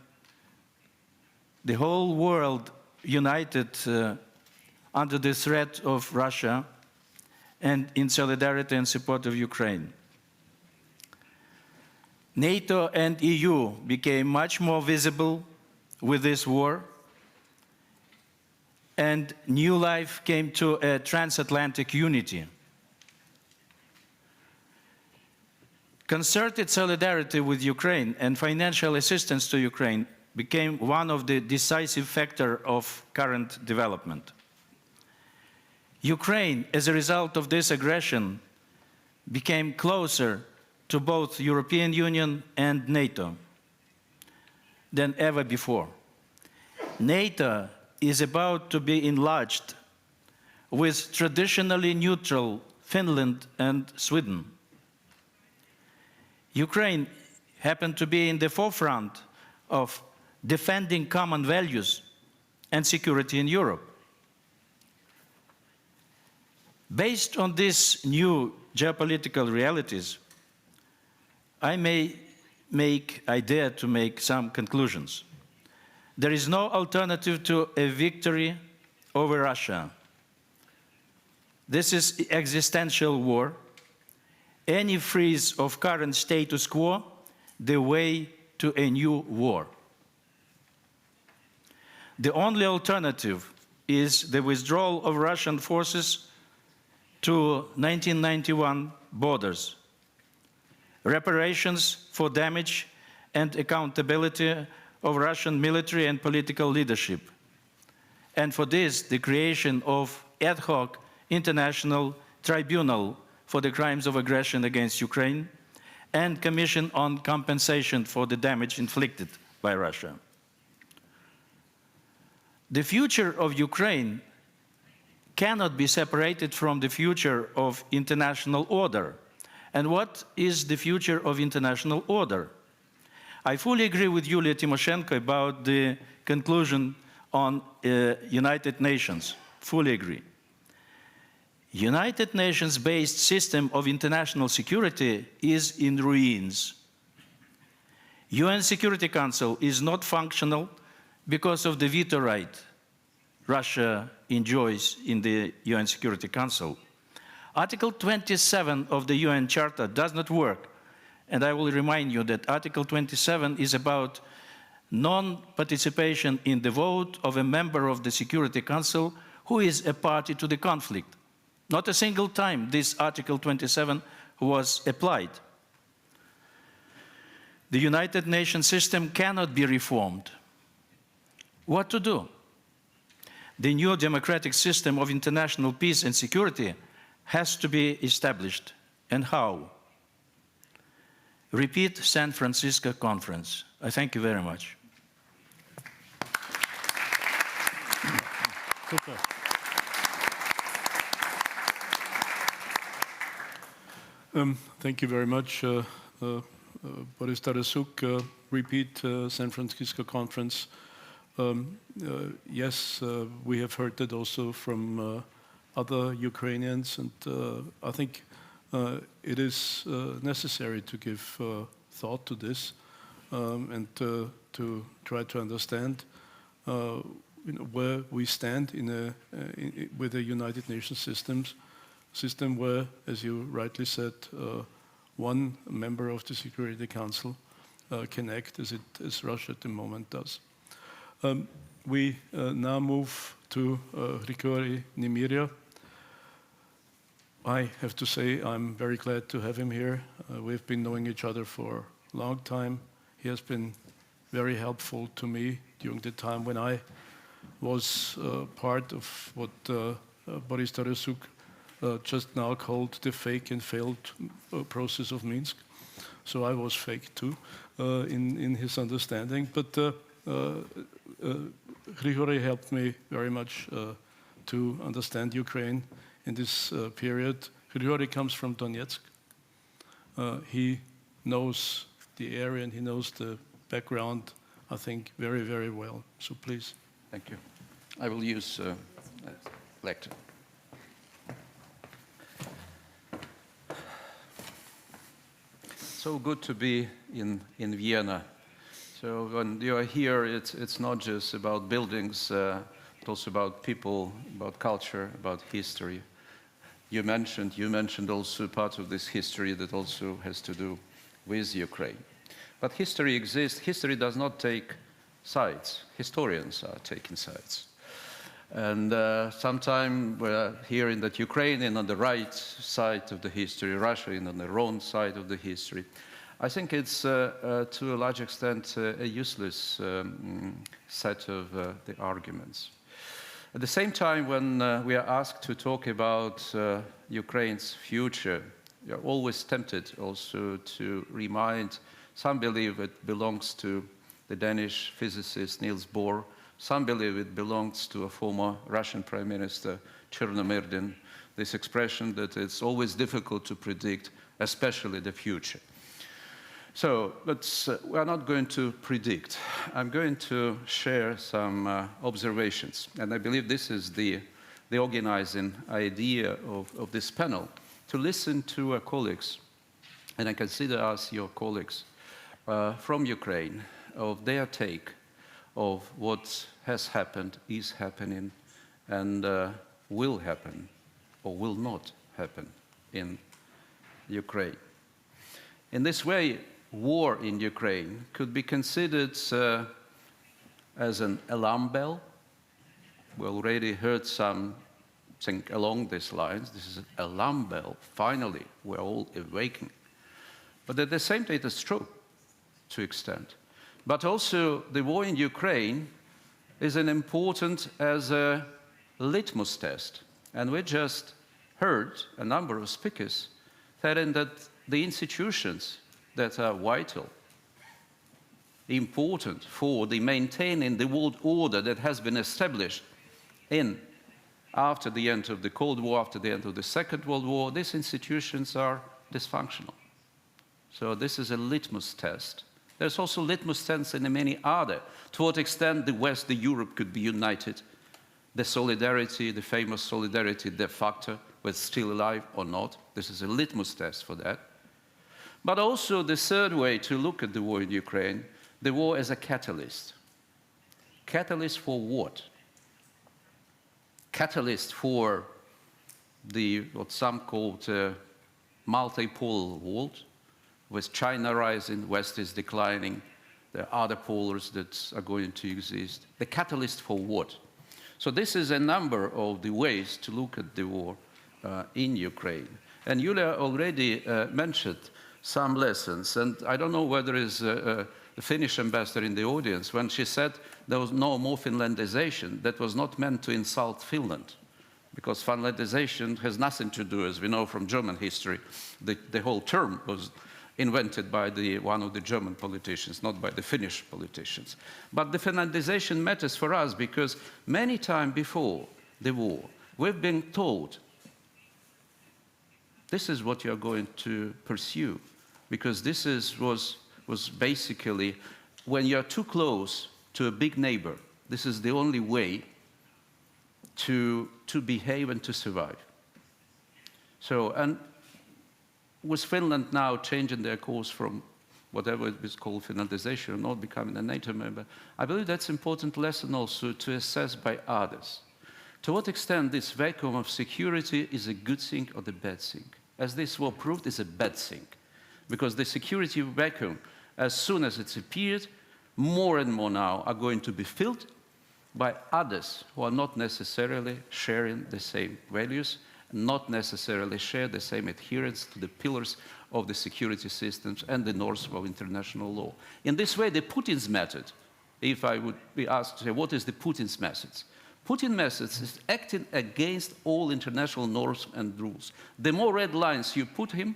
The whole world united under the threat of Russia and in solidarity and support of Ukraine. NATO and EU became much more visible with this war, and new life came to a transatlantic unity. Concerted solidarity with Ukraine and financial assistance to Ukraine became one of the decisive factors of current development. Ukraine, as a result of this aggression, became closer to both European Union and NATO than ever before. NATO is about to be enlarged with traditionally neutral Finland and Sweden. Ukraine happened to be in the forefront of defending common values and security in Europe. Based on these new geopolitical realities, I dare to make some conclusions. There is no alternative to a victory over Russia. This is existential war. Any freeze of current status quo, the way to a new war. The only alternative is the withdrawal of Russian forces to 1991 borders, reparations for damage and accountability of Russian military and political leadership, and for this, the creation of ad hoc international tribunal for the crimes of aggression against Ukraine and Commission on compensation for the damage inflicted by Russia. The future of Ukraine cannot be separated from the future of international order. And what is the future of international order? I fully agree with Yulia Tymoshenko about the conclusion on United Nations. Fully agree. United Nations-based system of international security is in ruins. UN Security Council is not functional because of the veto right Russia enjoys in the UN Security Council. Article 27 of the UN Charter does not work. And I will remind you that Article 27 is about non-participation in the vote of a member of the Security Council who is a party to the conflict. Not a single time this Article 27 was applied. The United Nations system cannot be reformed. What to do? The new democratic system of international peace and security has to be established. And how? Repeat San Francisco Conference. I thank you very much. Super. Thank you very much, Borys Tarasyuk. Repeat San Francisco Conference. Yes, we have heard that also from other Ukrainians, and I think it is necessary to give thought to this and to try to understand where we stand with the United Nations system where, as you rightly said, one member of the Security Council can act as Russia at the moment does. We now move to Hryhoriy Nemyria. I have to say I'm very glad to have him here. We've been knowing each other for a long time. He has been very helpful to me during the time when I was part of what Borys Tarasyuk just now called the fake and failed process of Minsk. So I was fake too in his understanding. But Hryhoriy helped me very much to understand Ukraine in this period. Hryhoriy comes from Donetsk. He knows the area and he knows the background, I think, very, very well. So please. Thank you. I will use lecture. So good to be in Vienna. So when you are here, it's not just about buildings, but also about people, about culture, about history. You mentioned also part of this history that also has to do with Ukraine. But history exists. History does not take sides. Historians are taking sides. And sometimes we're hearing that Ukraine is on the right side of the history, Russia is on the wrong side of the history. I think it's, to a large extent, a useless set of the arguments. At the same time, when we are asked to talk about Ukraine's future, we are always tempted also to remind, some believe it belongs to the Danish physicist Niels Bohr, some believe it belongs to a former Russian Prime Minister, Chernomyrdin, this expression that it's always difficult to predict, especially the future. So, but we're not going to predict. I'm going to share some observations, and I believe this is the organizing idea of this panel, to listen to our colleagues, and I consider us your colleagues, from Ukraine, of their take of what has happened, is happening, and will happen, or will not happen in Ukraine. In this way, war in Ukraine could be considered as an alarm bell. We already heard something along these lines. This is an alarm bell. Finally, we're all awakening. But at the same time, it is true to an extent. But also, the war in Ukraine is an important as a litmus test. And we just heard a number of speakers telling that the institutions that are vital, important for the maintaining the world order that has been established after the end of the Cold War, after the end of the Second World War, these institutions are dysfunctional. So this is a litmus test. There's also litmus tests in many other. To what extent the West, the Europe could be united, the solidarity, the famous solidarity de facto, was still alive or not. This is a litmus test for that. But also the third way to look at the war in Ukraine, the war as a catalyst. Catalyst for what? Catalyst for what some call multipolar world, with China rising, West is declining, there are other polars that are going to exist. The catalyst for what? So this is a number of the ways to look at the war in Ukraine. And Yulia already mentioned some lessons, and I don't know whether it's the Finnish ambassador in the audience, when she said there was no more Finlandization, that was not meant to insult Finland, because Finlandization has nothing to do, as we know from German history, the whole term was invented by one of the German politicians, not by the Finnish politicians. But the Finlandization matters for us because many times before the war, we've been told, this is what you're going to pursue, because this was basically, when you're too close to a big neighbor, this is the only way to behave and to survive. So, and with Finland now changing their course from whatever it is called Finlandization, not becoming a NATO member, I believe that's an important lesson also to assess by others. To what extent this vacuum of security is a good thing or the bad thing? As this war proved, is a bad thing. Because the security vacuum, as soon as it's appeared, more and more now are going to be filled by others who are not necessarily sharing the same values, not necessarily share the same adherence to the pillars of the security systems and the norms of international law. In this way, the Putin's method, if I would be asked to say, what is the Putin's message? Putin's message is acting against all international norms and rules. The more red lines you put him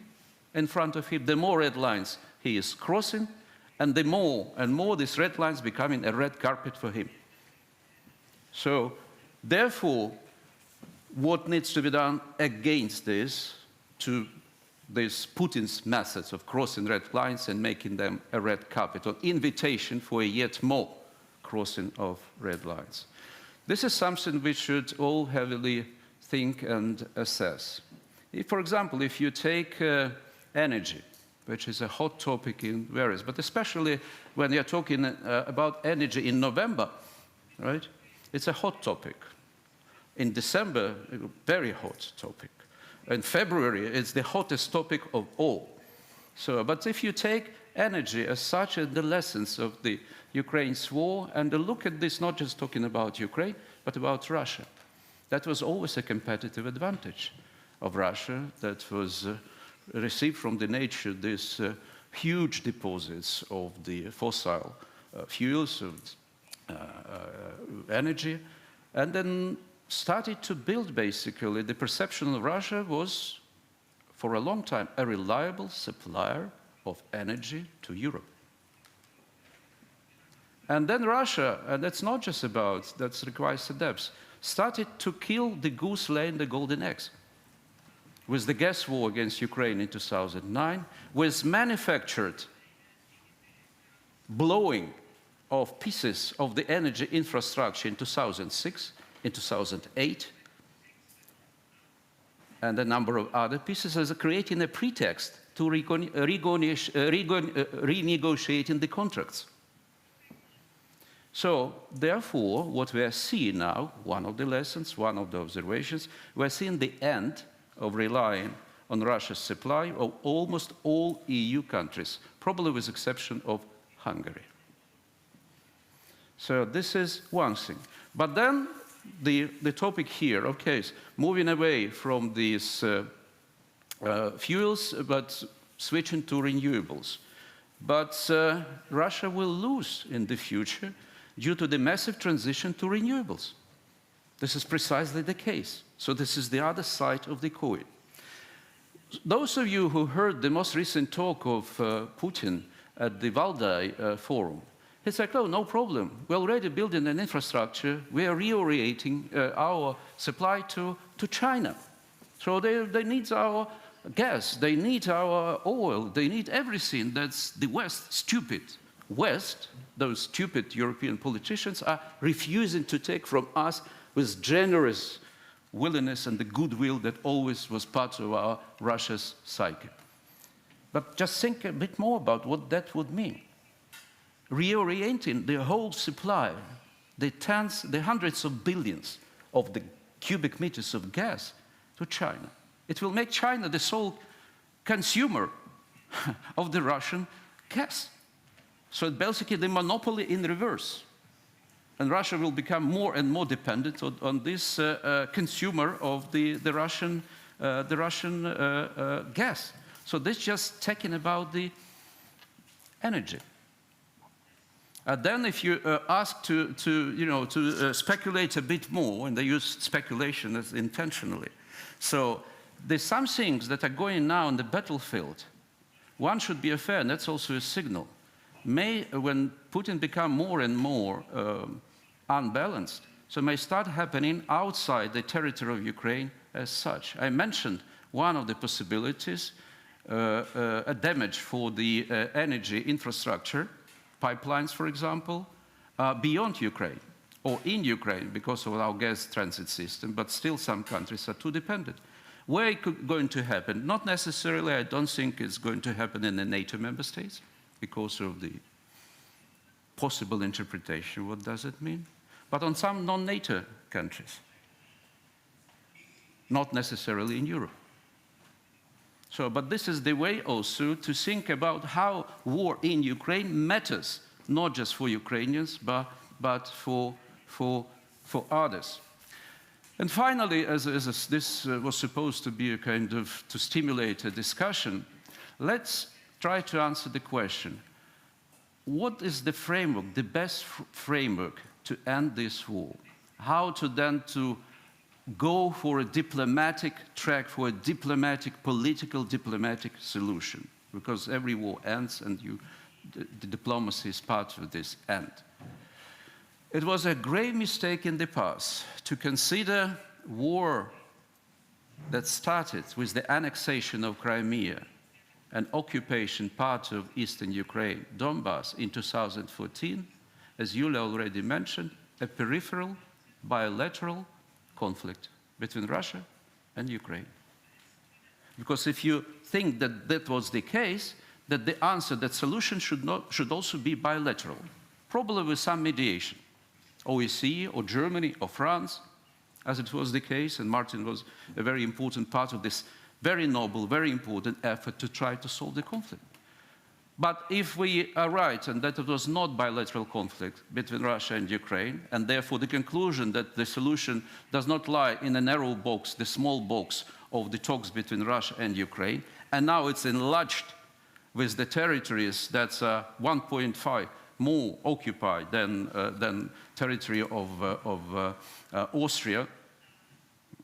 in front of him, the more red lines he is crossing, and the more and more these red lines becoming a red carpet for him. So, therefore, what needs to be done against this Putin's methods of crossing red lines and making them a red carpet, or invitation for a yet more crossing of red lines? This is something we should all heavily think and assess. For example, if you take energy, which is a hot topic in various, but especially when you're talking about energy in November, right? It's a hot topic. In December, a very hot topic. In February, it's the hottest topic of all. So, but if you take energy as such and the lessons of the Ukraine's war, and look at this, not just talking about Ukraine, but about Russia. That was always a competitive advantage of Russia that was received from the nature these huge deposits of the fossil fuels, of energy, and then started to build basically the perception of Russia was, for a long time, a reliable supplier of energy to Europe. And then Russia, and that's not just about, that requires adepts, started to kill the goose laying the golden eggs. With the gas war against Ukraine in 2009, with manufactured blowing of pieces of the energy infrastructure in 2006, in 2008, and a number of other pieces, as creating a pretext to renegotiating the contracts. So, therefore, what we are seeing now, one of the lessons, one of the observations, we are seeing the end of relying on Russia's supply of almost all EU countries, probably with the exception of Hungary. So this is one thing. But then the topic here, okay, is moving away from these fuels, but switching to renewables. But Russia will lose in the future due to the massive transition to renewables. This is precisely the case. So this is the other side of the coin. Those of you who heard the most recent talk of Putin at the Valdai Forum, he said, oh, no problem. We're already building an infrastructure. We are reorienting our supply to China. So they need our gas. They need our oil. They need everything that's the West, stupid West, those stupid European politicians are refusing to take from us with generous willingness and the goodwill that always was part of our Russia's psyche. But just think a bit more about what that would mean. Reorienting the whole supply, the hundreds of billions of the cubic meters of gas to China. It will make China the sole consumer of the Russian gas. So basically the monopoly in reverse. And Russia will become more and more dependent on this consumer of the Russian the Russian gas. So this just talking about the energy. Then if you ask to speculate a bit more, and they use speculation as intentionally. So there's some things that are going now on the battlefield. One should be fair, and that's also a signal. When Putin become more and more unbalanced, so may start happening outside the territory of Ukraine as such. I mentioned one of the possibilities, a damage for the energy infrastructure, pipelines, for example, beyond Ukraine or in Ukraine because of our gas transit system, but still some countries are too dependent. Where it could going to happen? Not necessarily, I don't think it's going to happen in the NATO member states because of the possible interpretation, what does it mean? But on some non-NATO countries, not necessarily in Europe. So, but this is the way also to think about how war in Ukraine matters, not just for Ukrainians, but for others. And finally, this was supposed to be a kind of, to stimulate a discussion, let's try to answer the question, what is the framework, the best framework to end this war? How to then to go for a diplomatic track, for a political diplomatic solution, because every war ends and the diplomacy is part of this end. It was a grave mistake in the past to consider war that started with the annexation of Crimea and occupation part of eastern Ukraine, Donbass, in 2014, as Yulia already mentioned, a peripheral, bilateral conflict between Russia and Ukraine. Because if you think that that was the case, that the answer, that solution should also be bilateral, probably with some mediation. OSCE or Germany or France, as it was the case, and Martin was a very important part of this very noble, very important effort to try to solve the conflict. But if we are right, and that it was not bilateral conflict between Russia and Ukraine, and therefore the conclusion that the solution does not lie in a narrow box, the small box of the talks between Russia and Ukraine, and now it's enlarged with the territories that's 1.5 more occupied than territory of Austria.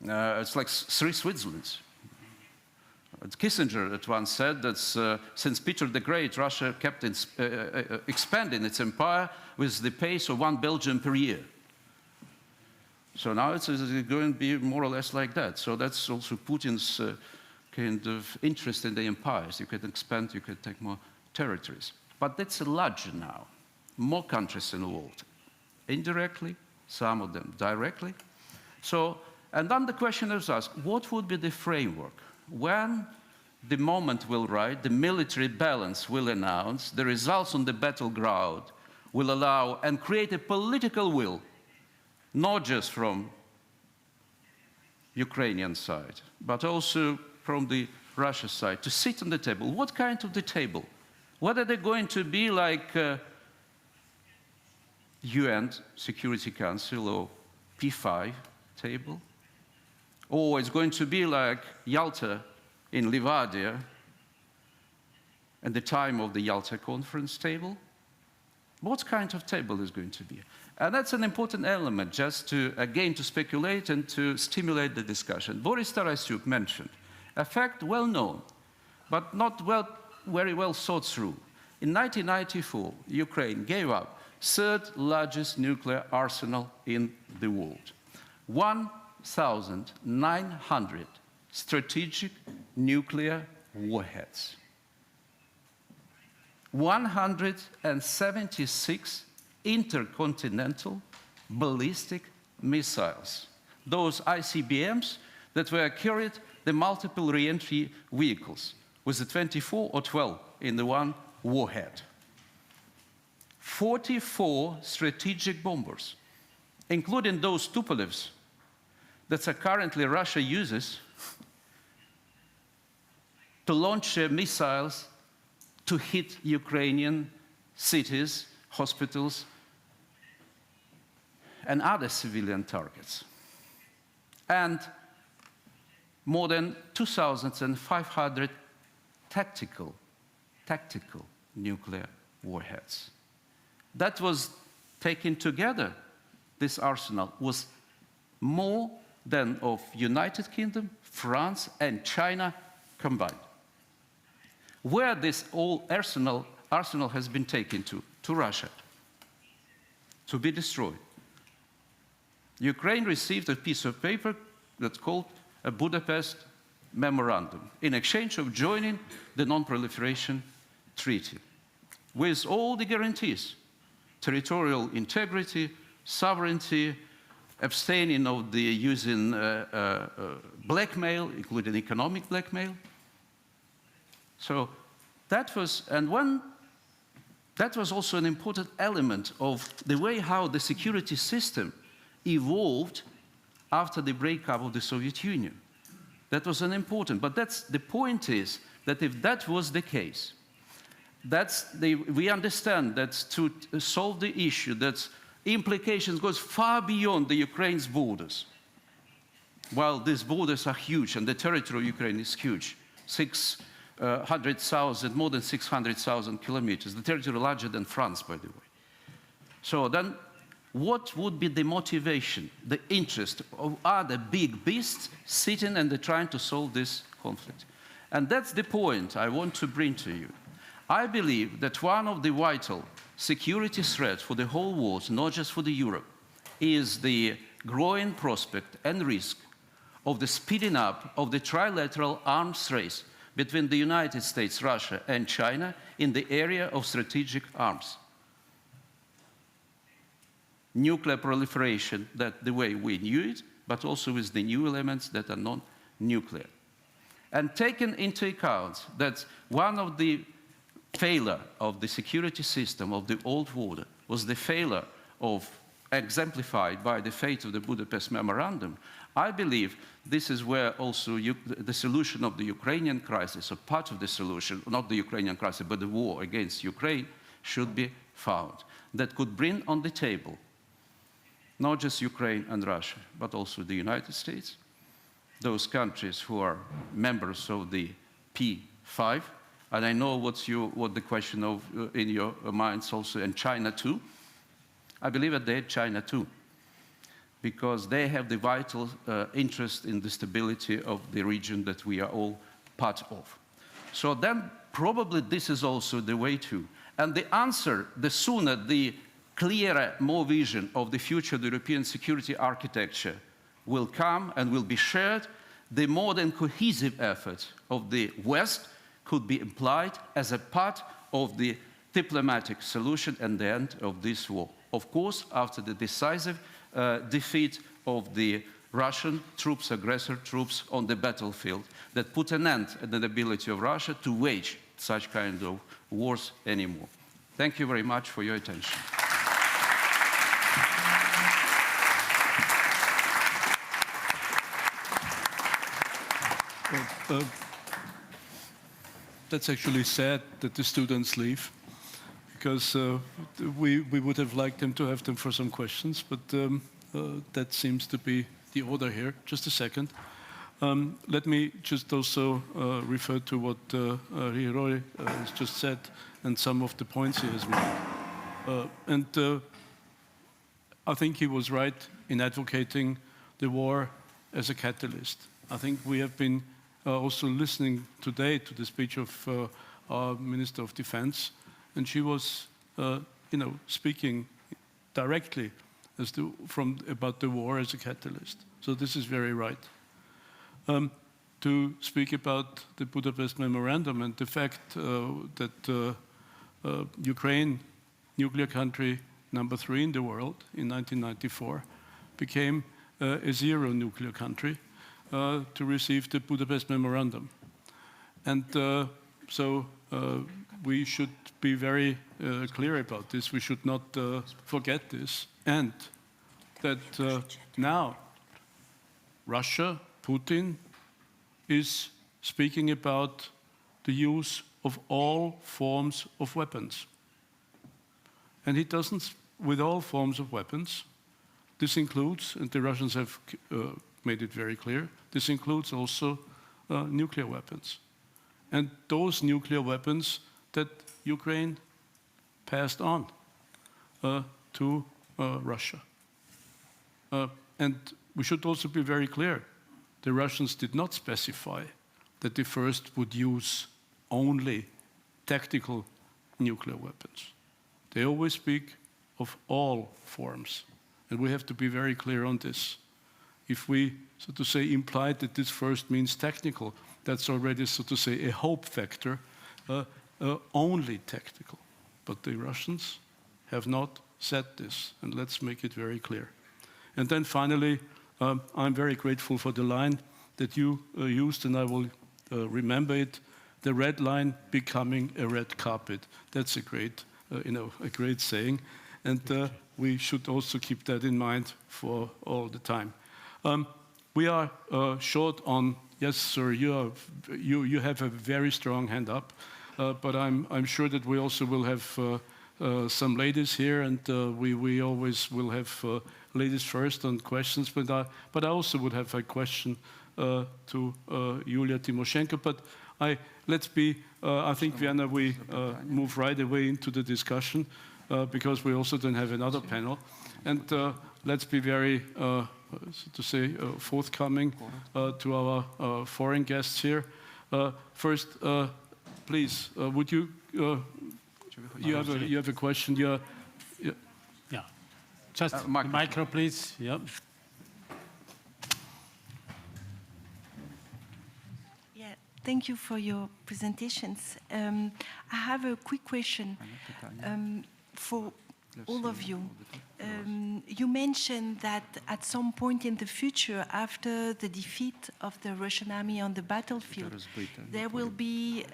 It's like 3 Switzerlands. Kissinger at once said that since Peter the Great, Russia kept expanding its empire with the pace of 1 Belgium per year. So now it's going to be more or less like that. So that's also Putin's kind of interest in the empires. You can expand, you can take more territories. But that's larger now. More countries involved. Indirectly, some of them directly. So, and then the question is asked, what would be the framework? When the moment will arrive, the military balance will announce, the results on the battleground will allow and create a political will, not just from Ukrainian side, but also from the Russia side, to sit on the table. What kind of the table? Whether they're going to be like UN Security Council or P5 table, or it's going to be like Yalta in Livadia at the time of the Yalta conference table. What kind of table is going to be? And that's an important element, just to, again, to speculate and to stimulate the discussion. Borys Tarasyuk mentioned a fact well known, but not very well thought through. In 1994, Ukraine gave up 3rd largest nuclear arsenal in the world. 1,900 strategic nuclear warheads. 176 intercontinental ballistic missiles. Those ICBMs that were carried the multiple re-entry vehicles with the 24 or 12 in the one warhead. 44 strategic bombers, including those Tupolevs that currently Russia uses to launch missiles to hit Ukrainian cities, hospitals, and other civilian targets. And more than 2,500 tactical nuclear warheads. That was taken together. This arsenal was more than of United Kingdom, France, and China combined. Where this whole arsenal has been taken to Russia, to be destroyed. Ukraine received a piece of paper that's called a Budapest Memorandum in exchange of joining the Non-Proliferation Treaty with all the guarantees: territorial integrity, sovereignty, abstaining of the using blackmail, including economic blackmail. So that was, that was also an important element of the way how the security system evolved after the breakup of the Soviet Union. That was an important, but the point is that if that was the case, we understand that to solve the issue, that implications goes far beyond the Ukraine's borders. While these borders are huge and the territory of Ukraine is huge, 600,000, more than 600,000 kilometers, the territory larger than France, by the way. So then, what would be the motivation, the interest of other big beasts sitting and trying to solve this conflict? And that's the point I want to bring to you. I believe that one of the vital security threats for the whole world, not just for the Europe, is the growing prospect and risk of the speeding up of the trilateral arms race between the United States, Russia, and China in the area of strategic arms. Nuclear proliferation, that the way we knew it, but also with the new elements that are non-nuclear. And taking into account that one of the failure of the security system of the old order was the failure of, exemplified by the fate of the Budapest Memorandum, I believe this is where also the solution of the Ukrainian crisis, or part of the solution, not the Ukrainian crisis, but the war against Ukraine, should be found. That could bring on the table not just Ukraine and Russia, but also the United States, those countries who are members of the P5, and I know what the question of in your minds also, and China too. I believe that they had China too, because they have the vital interest in the stability of the region that we are all part of. So then probably this is also the way to. And the answer, the sooner the clearer, more vision of the future of the European security architecture will come and will be shared, the more than cohesive effort of the West could be implied as a part of the diplomatic solution and the end of this war. Of course, after the decisive defeat of the Russian troops, aggressor troops on the battlefield, that put an end to the ability of Russia to wage such kind of wars anymore. Thank you very much for your attention. That's actually sad that the students leave, because we would have liked them to have them for some questions, but that seems to be the order here. Just a second. Let me just also refer to what Hryhoriy has just said and some of the points he has made. I think he was right in advocating the war as a catalyst. I think we have been also listening today to the speech of our Minister of Defense, and she was, speaking directly about the war as a catalyst. So this is very right. To speak about the Budapest Memorandum and the fact that Ukraine, nuclear country number 3 in the world in 1994, became a zero nuclear country to receive the Budapest Memorandum. And so we should be very clear about this. We should not forget this. And that now Russia, Putin, is speaking about the use of all forms of weapons. And he doesn't, with all forms of weapons, this includes, and the Russians have made it very clear, this includes also nuclear weapons. And those nuclear weapons that Ukraine passed on to Russia. And we should also be very clear, the Russians did not specify that they first would use only tactical nuclear weapons. They always speak of all forms, and we have to be very clear on this. If we, so to say, imply that this first means technical, that's already, so to say, a hope factor, only tactical. But the Russians have not said this, and let's make it very clear. And then finally, I'm very grateful for the line that you used, and I will remember it, the red line becoming a red carpet. That's a great, a great saying, and we should also keep that in mind for all the time. We are short on, yes, sir, you have a very strong hand up, but I'm sure that we also will have some ladies here, and we always will have ladies first on questions, but I also would have a question to Yulia Tymoshenko, but let's be, I think, Vienna, we move right away into the discussion because we also then have another panel, and let's be very, so to say, forthcoming to our foreign guests here. First, please, would you, you have a question? Yeah. Just micro, please. Yep. Yeah, thank you for your presentations. I have a quick question for all of you. You mentioned that at some point in the future, after the defeat of the Russian army on the battlefield, there will be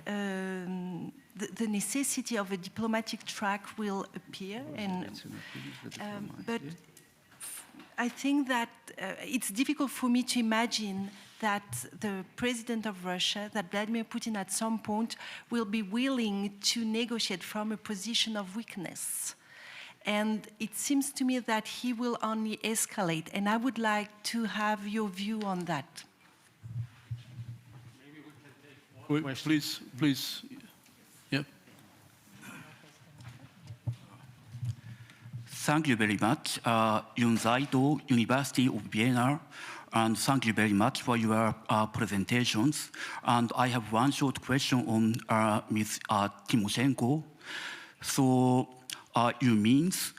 the necessity of a diplomatic track will appear. And, but I think that it's difficult for me to imagine that the president of Russia, that Vladimir Putin at some point will be willing to negotiate from a position of weakness. And it seems to me that he will only escalate. And I would like to have your view on that. Maybe we can take more questions. Please. Yeah. Thank you very much, Yunzaido, University of Vienna, and thank you very much for your presentations. And I have one short question on Ms. Tymoshenko. So, you means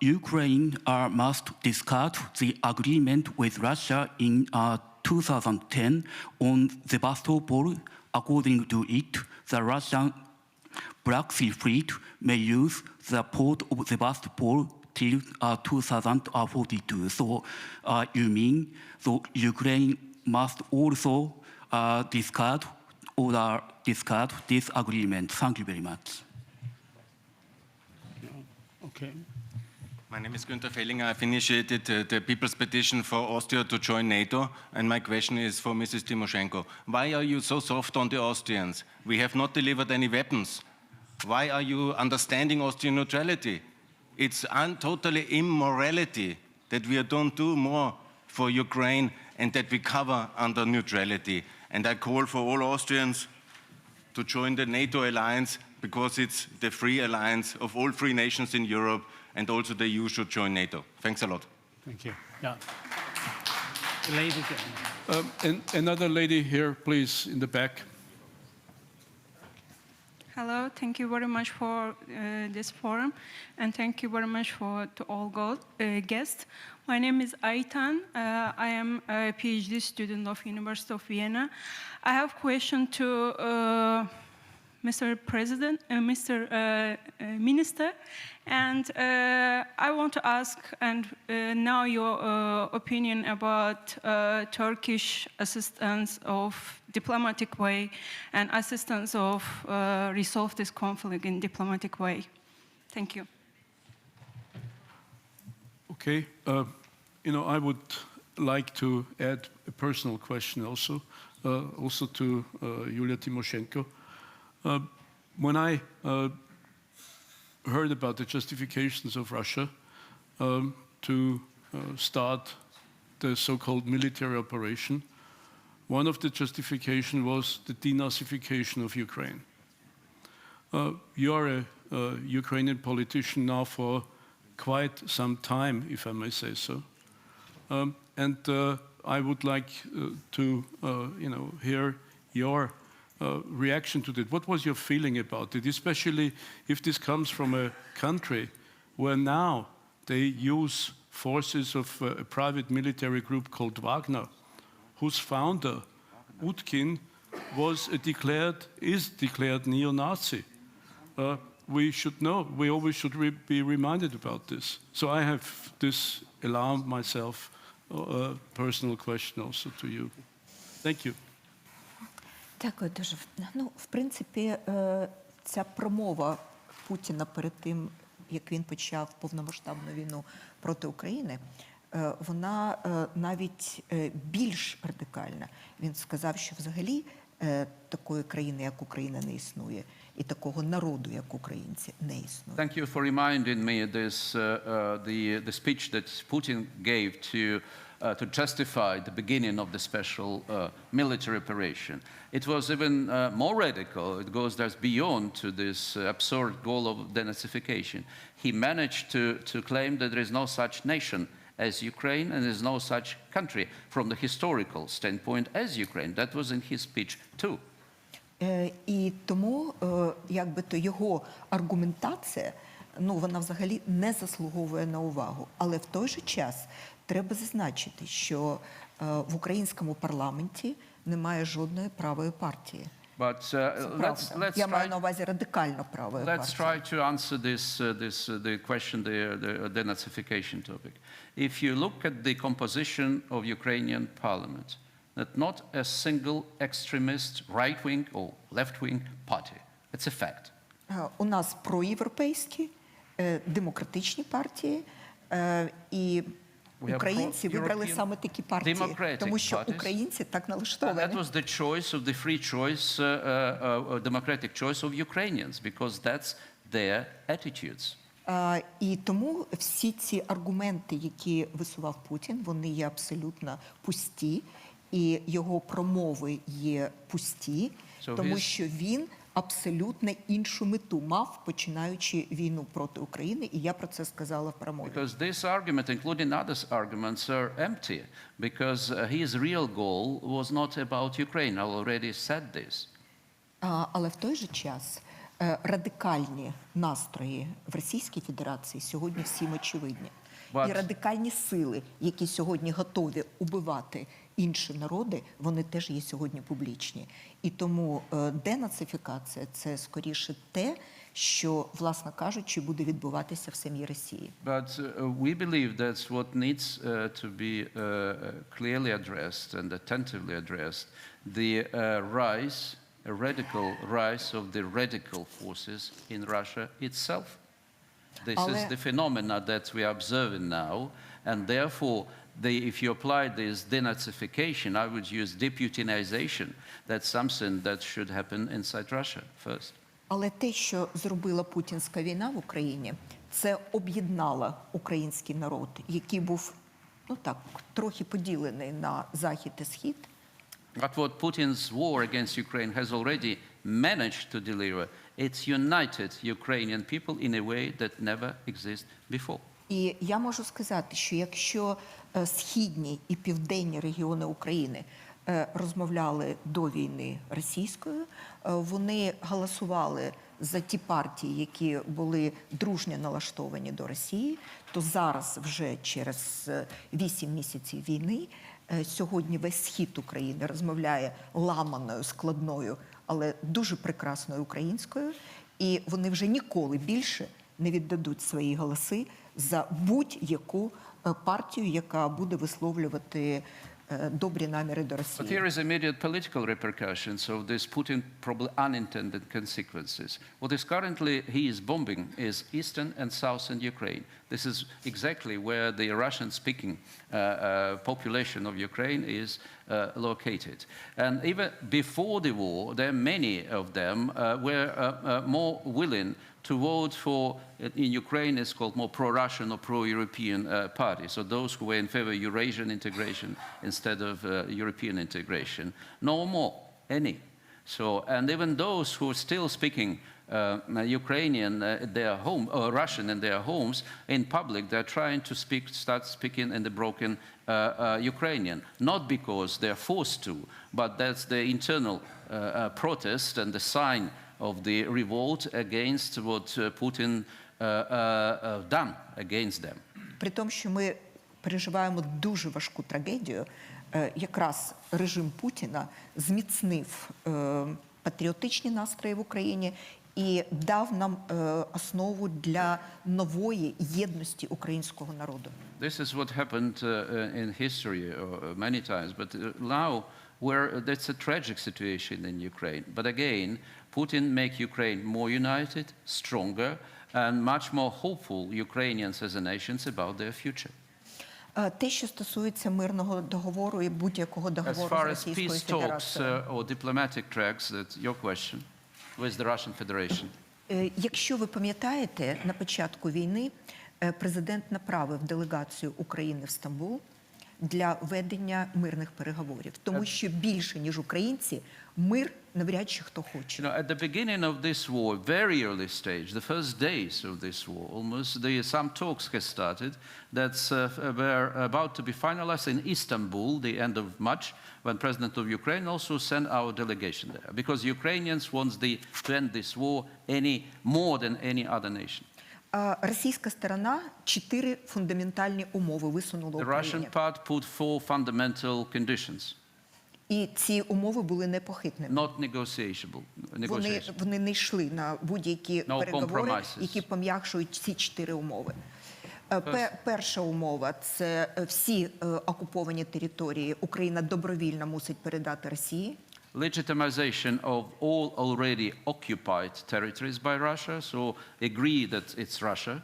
Ukraine must discard the agreement with Russia in 2010 on Sevastopol. According to it, the Russian Black Sea Fleet may use the port of Sevastopol till 2042. So you mean so Ukraine must also discard this agreement? Thank you very much. Okay. My name is Günther Fellinger. I've initiated the People's Petition for Austria to join NATO, and my question is for Mrs. Tymoshenko. Why are you so soft on the Austrians? We have not delivered any weapons. Why are you understanding Austrian neutrality? It's totally immorality that we don't do more for Ukraine and that we cover under neutrality. And I call for all Austrians to join the NATO alliance because it's the free alliance of all free nations in Europe, and also the EU should join NATO. Thanks a lot. Thank you. Yeah. Lady. And another lady here, please, in the back. Hello, thank you very much for this forum, and thank you very much to all guests. My name is Aytan. I am a PhD student of University of Vienna. I have a question to Mr. President, Mr. Minister, and I want to ask and know your opinion about Turkish assistance of diplomatic way and assistance of resolve this conflict in diplomatic way. Thank you. Okay, I would like to add a personal question also to Yulia Tymoshenko. When I heard about the justifications of Russia to start the so-called military operation, one of the justification was the denazification of Ukraine. You are a Ukrainian politician now for quite some time, if I may say so. And I would like to hear your reaction to that. What was your feeling about it, especially if this comes from a country where now they use forces of a private military group called Wagner, whose founder, Utkin, is declared neo-Nazi. We should know, we always should be reminded about this. So I have this alarm myself, personal question also to you. Thank you. Дякую дуже. Ну, в принципі, ця промова Путіна перед тим, як він почав повномасштабну війну проти України, вона навіть більш радикальна. Він сказав, що взагалі такої країни, як Україна, не існує, і такого народу, як українці, не існує. Thank you for reminding me this, the speech that Putin gave to justify the beginning of the special military operation. It was even more radical. It goes just beyond to this absurd goal of denazification. He managed to claim that there is no such nation as Ukraine and there is no such country from the historical standpoint as Ukraine. That was in his speech too. І тому, якби то його аргументація, ну, вона взагалі не заслуговує на увагу. Але в той же час треба зазначити, що в українському парламенті немає жодної правої партії. But Я маю на увазі радикально правої партії. let's try to answer the question, the denazification topic. If you look at the composition of Ukrainian parliament, that not a single extremist right-wing or left-wing party. It's a fact. У нас проєвропейські, демократичні партії, і українці вибрали саме такі партії, тому що українці так налаштовані. That was the choice of the free choice, democratic choice of Ukrainians, because that's their attitudes. І тому всі ці аргументи, які висував Путін, вони є абсолютно пусті, і його промови є пусті, тому що він абсолютно іншу мету мав, починаючи війну проти України, і я про це сказала в промові. Because this argument, including others' arguments, are empty, because his real goal was not about Ukraine. I already said this. Але в той же час радикальні настрої в Російській Федерації сьогодні всім очевидні. І радикальні сили, які сьогодні готові убивати інші народи, вони теж є сьогодні публічні. І тому денацифікація – це скоріше те, що, власне кажучи, буде відбуватися в самій Росії. But we believe that's what needs to be clearly addressed and attentively addressed. The rise, a radical rise of the radical forces in Russia itself. This is the phenomena that we are observing now, and therefore, if you apply this denazification, I would use deputinization. That's something that should happen inside Russia first. Але те, що зробила путінська війна в Україні, це об'єднало український народ, який був, ну так, трохи поділений на захід і схід. But what Putin's war against Ukraine has already managed to deliver, it's united Ukrainian people in a way that never existed before. І я можу сказати, що якщо східні і південні регіони України розмовляли до війни російською, вони голосували за ті партії, які були дружньо налаштовані до Росії, то зараз вже через 8 місяців війни сьогодні весь схід України розмовляє ламаною, складною, але дуже прекрасною українською, і вони вже ніколи більше не віддадуть свої голоси за будь-яку партію, яка буде висловлювати добрі наміри до Росії. But here is immediate political repercussions of this Putin probably unintended consequences. What is currently he is bombing is eastern and southern Ukraine. This is exactly where the Russian-speaking population of Ukraine is located. And even before the war, there are many of them were more willing to vote for, in Ukraine it's called more pro-Russian or pro-European party. So those who were in favor of Eurasian integration instead of European integration. No more, any. So, and even those who are still speaking Ukrainian, their home, or Russian in their homes, in public, they're trying to start speaking in the broken Ukrainian. Not because they're forced to, but that's the internal protest and the sign of the revolt against what Putin done against them. При тому, що ми переживаємо дуже важку трагедію, якраз режим Путіна зміцнив патріотичні настрої в Україні і дав нам основу для нової єдності українського народу. This is what happened in history many times, but now that's a tragic situation in Ukraine. But again, Putin make Ukraine more united, stronger, and much more hopeful Ukrainians as a nation about their future. Те, що стосується мирного договору і будь-якого договору з As far as Російською peace talks Федерацією. or diplomatic tracks, that's your question, with the Russian Federation. Якщо ви пам'ятаєте, на початку війни президент направив делегацію України в Стамбул для ведення мирних переговорів, тому що більше, ніж українці, мир навряд чи хто хоче. You know, at the beginning of this war, very early stage, the first days of this war, almost, some talks had started that were about to be finalized in Istanbul, the end of March, when President of Ukraine also sent our delegation there, because Ukrainians want to end this war more than any other nation. Російська сторона 4 фундаментальні умови висунула The Україні. Russian part put 4 fundamental conditions. І ці умови були непохитними. Not negotiable. Вони не йшли на будь-які переговори, compromises. які пом'якшують ці 4 умови. Перша умова – це всі окуповані території Україна добровільно мусить передати Росії. Legitimization of all already occupied territories by Russia, so agree that it's Russia.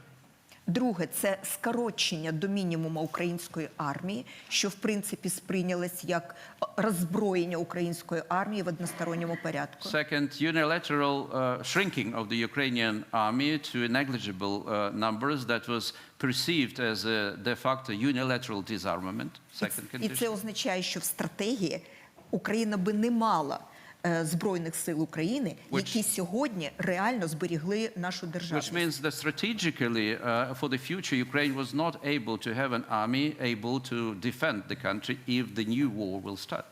Друге – це скорочення до мінімуму української армії, що, в принципі, сприйнялось як роззброєння української армії в односторонньому порядку. Second, unilateral shrinking of the Ukrainian army to negligible numbers that was perceived as a de facto unilateral disarmament. Second І це condition. означає, що в стратегії Україна би не мала Збройних сил України, які сьогодні реально зберігли нашу Which державність. means that strategically, for the future, Ukraine was not able to have an army able to defend the country if the new war will start.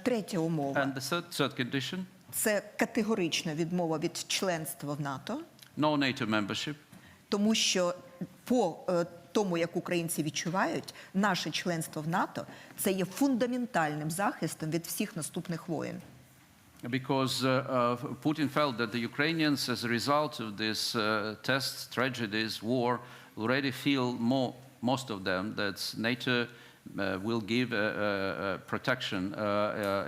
Третя умова And the third condition, – це категорична відмова від членства в НАТО, no NATO membership. тому що по тому, як українці відчувають, наше членство в НАТО – це є фундаментальним захистом від всіх наступних воєн. Because Putin felt that the Ukrainians, as a result of this tests, tragedies, war, already feel most of them that NATO will give protection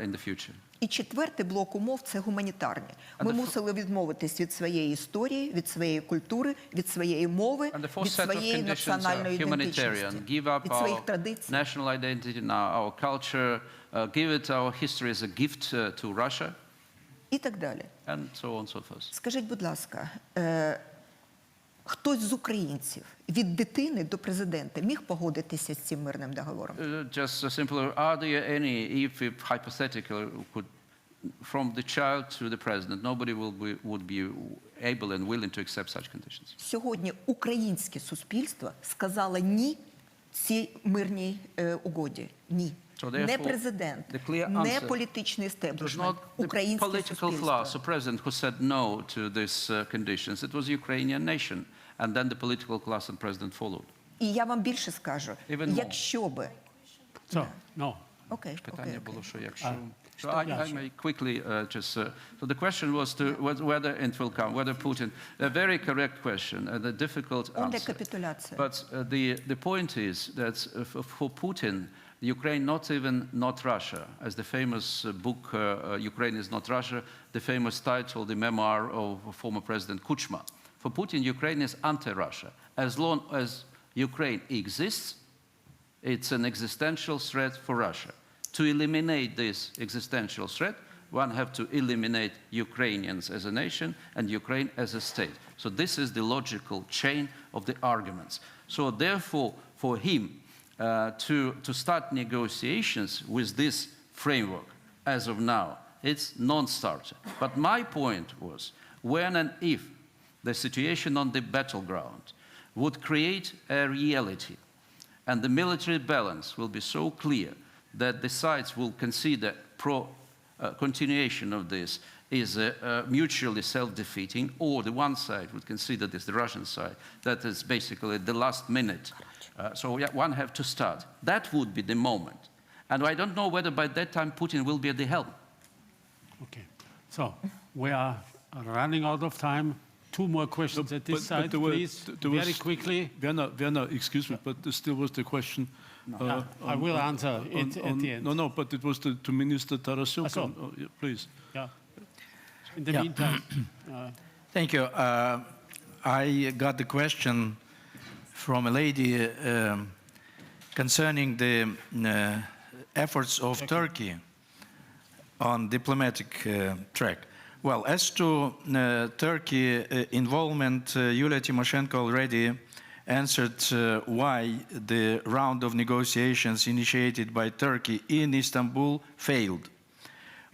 in the future. І четвертий блок умов – це гуманітарні. Ми мусили відмовитись від своєї історії, від своєї культури, від своєї мови, від своєї національної ідентичності, від своїх традицій. National identity, our culture, give it our history as a gift to Russia. І так далі. And so on and so forth. Скажіть, будь ласка, хтось з українців від дитини до президента міг погодитися з цим мирним договором? Just simply, are there any, if hypothetically could, from the child to the president, nobody would be able and willing to accept such conditions? Сьогодні українське суспільство сказало ні цій мирній угоді. Ні. Не президент, не політичний істеблішмент, українське суспільство. It was not the political class or president who said no to these conditions. It was the Ukrainian nation. And then the political class and president followed. І я вам більше скажу, якщо би... No. Окей. So I may quickly just... so the question was to whether it will come, whether Putin... A very correct question and a difficult answer. But the point is that for Putin, Ukraine not Russia, as the famous book Ukraine is not Russia, the famous title, the memoir of former President Kuchma. For Putin, Ukraine is anti-Russia. As long as Ukraine exists, it's an existential threat for Russia. To eliminate this existential threat, one has to eliminate Ukrainians as a nation and Ukraine as a state. So this is the logical chain of the arguments. So therefore, for him to start negotiations with this framework as of now, it's non-starter. But my point was, when and if the situation on the battleground would create a reality and the military balance will be so clear that the sides will consider continuation of this is mutually self-defeating, or the one side would consider this, the Russian side, that is basically the last minute. So one have to start. That would be the moment. And I don't know whether by that time Putin will be at the helm. Okay, so we are running out of time. Two more questions at this side, please, very quickly. Vienna, excuse me, but there still was the question. I will answer it at the end. No, but it was to Minister Tarasyuk. So, please. Yeah. In the meantime. Thank you. I got the question from a lady concerning the efforts of Turkey on diplomatic track. Well, as to Turkey involvement, Yulia Tymoshenko already answered why the round of negotiations initiated by Turkey in Istanbul failed.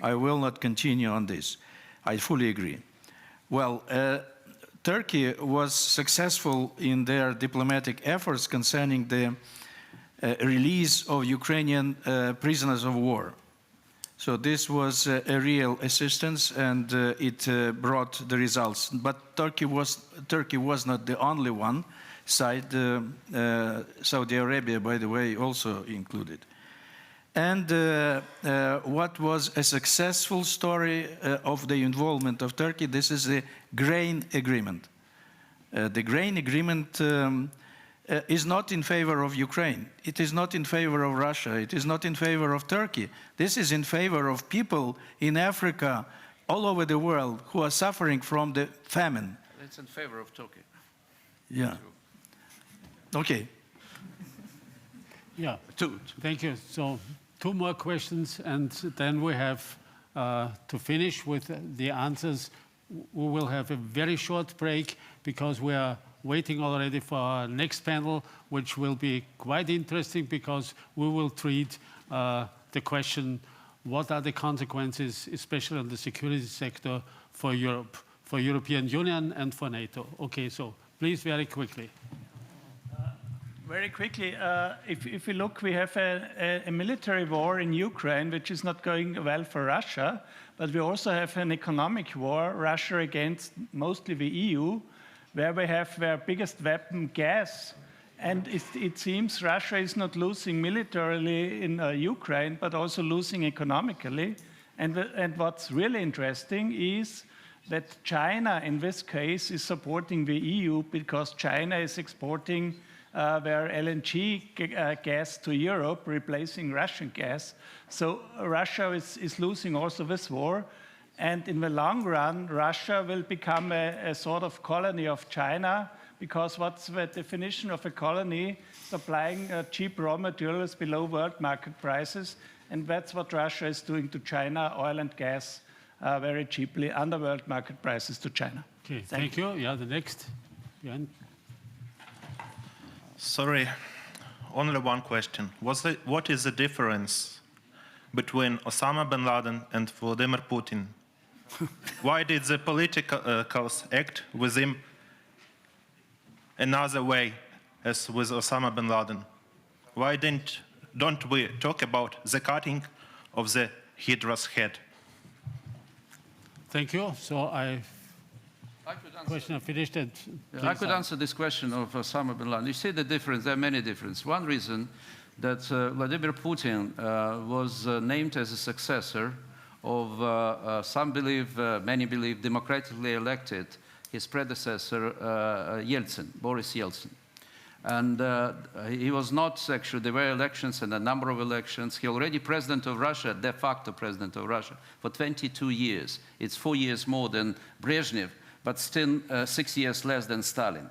I will not continue on this. I fully agree. Well, Turkey was successful in their diplomatic efforts concerning the release of Ukrainian prisoners of war. So this was a real assistance, and it brought the results. But Turkey was not the only one side. Saudi Arabia, by the way, also included. And what was a successful story of the involvement of Turkey, this is the grain agreement. The grain agreement is not in favor of Ukraine. It is not in favor of Russia. It is not in favor of Turkey. This is in favor of people in Africa, all over the world, who are suffering from the famine. It's in favor of Turkey. Yeah. Okay. Yeah. Thank you. So 2 more questions, and then we have to finish with the answers. We will have a very short break because we are waiting already for our next panel, which will be quite interesting because we will treat the question, what are the consequences, especially on the security sector, for Europe, for European Union and for NATO? Okay, so please, very quickly. Very quickly, if we look, we have a military war in Ukraine, which is not going well for Russia, but we also have an economic war, Russia against mostly the EU, where we have their biggest weapon, gas. And it seems Russia is not losing militarily in Ukraine, but also losing economically. And what's really interesting is that China, in this case, is supporting the EU because China is exporting their LNG gas to Europe, replacing Russian gas. So Russia is losing also this war. And in the long run, Russia will become a sort of colony of China, because what's the definition of a colony? Supplying cheap raw materials below world market prices. And that's what Russia is doing to China, oil and gas, very cheaply, under world market prices to China. Okay, thank you. Yeah, the next. Jan. Sorry, only one question. What is the difference between Osama bin Laden and Vladimir Putin? Why did the politicals act with him another way as with Osama bin Laden? Why don't we talk about the cutting of the Hydra's head? Thank you. So question finished. I could answer this question of Osama bin Laden. You see the difference, there are many differences. One reason that Vladimir Putin was named as a successor of some believe, many believe, democratically elected his predecessor, Yeltsin, Borys Yeltsin. And he was not actually, there were elections and a number of elections. He already president of Russia, de facto president of Russia, for 22 years. It's 4 years more than Brezhnev, but still 6 years less than Stalin.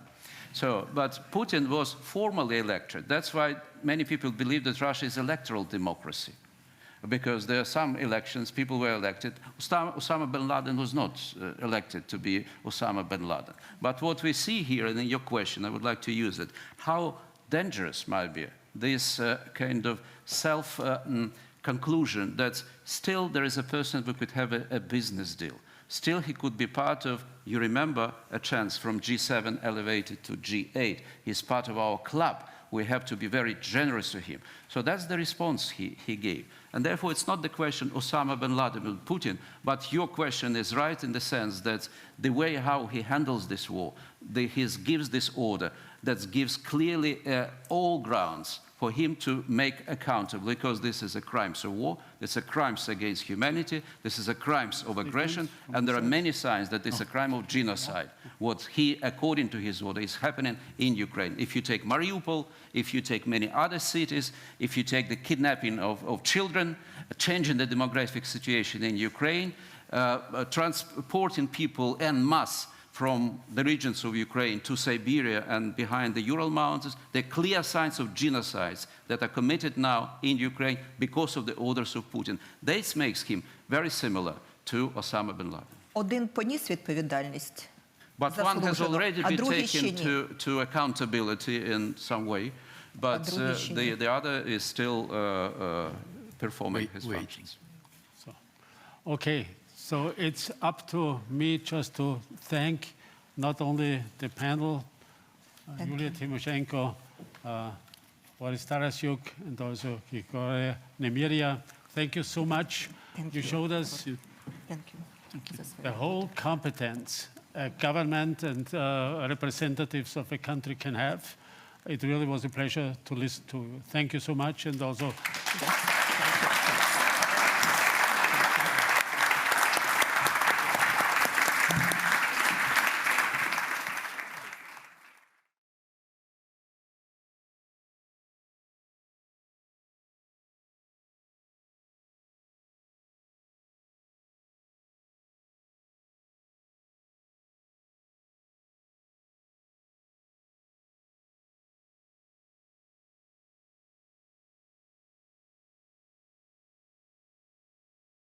So, but Putin was formally elected. That's why many people believe that Russia is electoral democracy. because there are some elections, people were elected. Osama bin Laden was not elected to be Osama bin Laden. But what we see here, and in your question, I would like to use it, how dangerous might be this kind of self-conclusion that still there is a person who could have a business deal. Still he could be part of, you remember, a chance from G7 elevated to G8. He's part of our club. We have to be very generous to him. So that's the response he gave. And therefore, it's not the question Osama bin Laden and Putin, but your question is right in the sense that the way how he handles this war, he gives this order, that gives clearly all grounds for him to make accountable, because this is a crimes of war, it's a crimes against humanity, this is a crimes of aggression, and there are many signs that it's a crime of genocide. What he, according to his order, is happening in Ukraine. If you take Mariupol, if you take many other cities, if you take the kidnapping of children, changing the demographic situation in Ukraine, transporting people en masse from the regions of Ukraine to Siberia and behind the Ural Mountains, there are clear signs of genocides that are committed now in Ukraine because of the orders of Putin. This makes him very similar to Osama bin Laden. Один поніс відповідальність. But one has already been taken to accountability in some way, but the other is still performing his functions. Okay. So it's up to me just to thank not only the panel, Yulia Tymoshenko, Borys Tarasyuk, and also Hryhoriy, Nemyria. Thank you so much. You showed us the whole competence a government and representatives of a country can have. It really was a pleasure to listen to you. Thank you so much, and also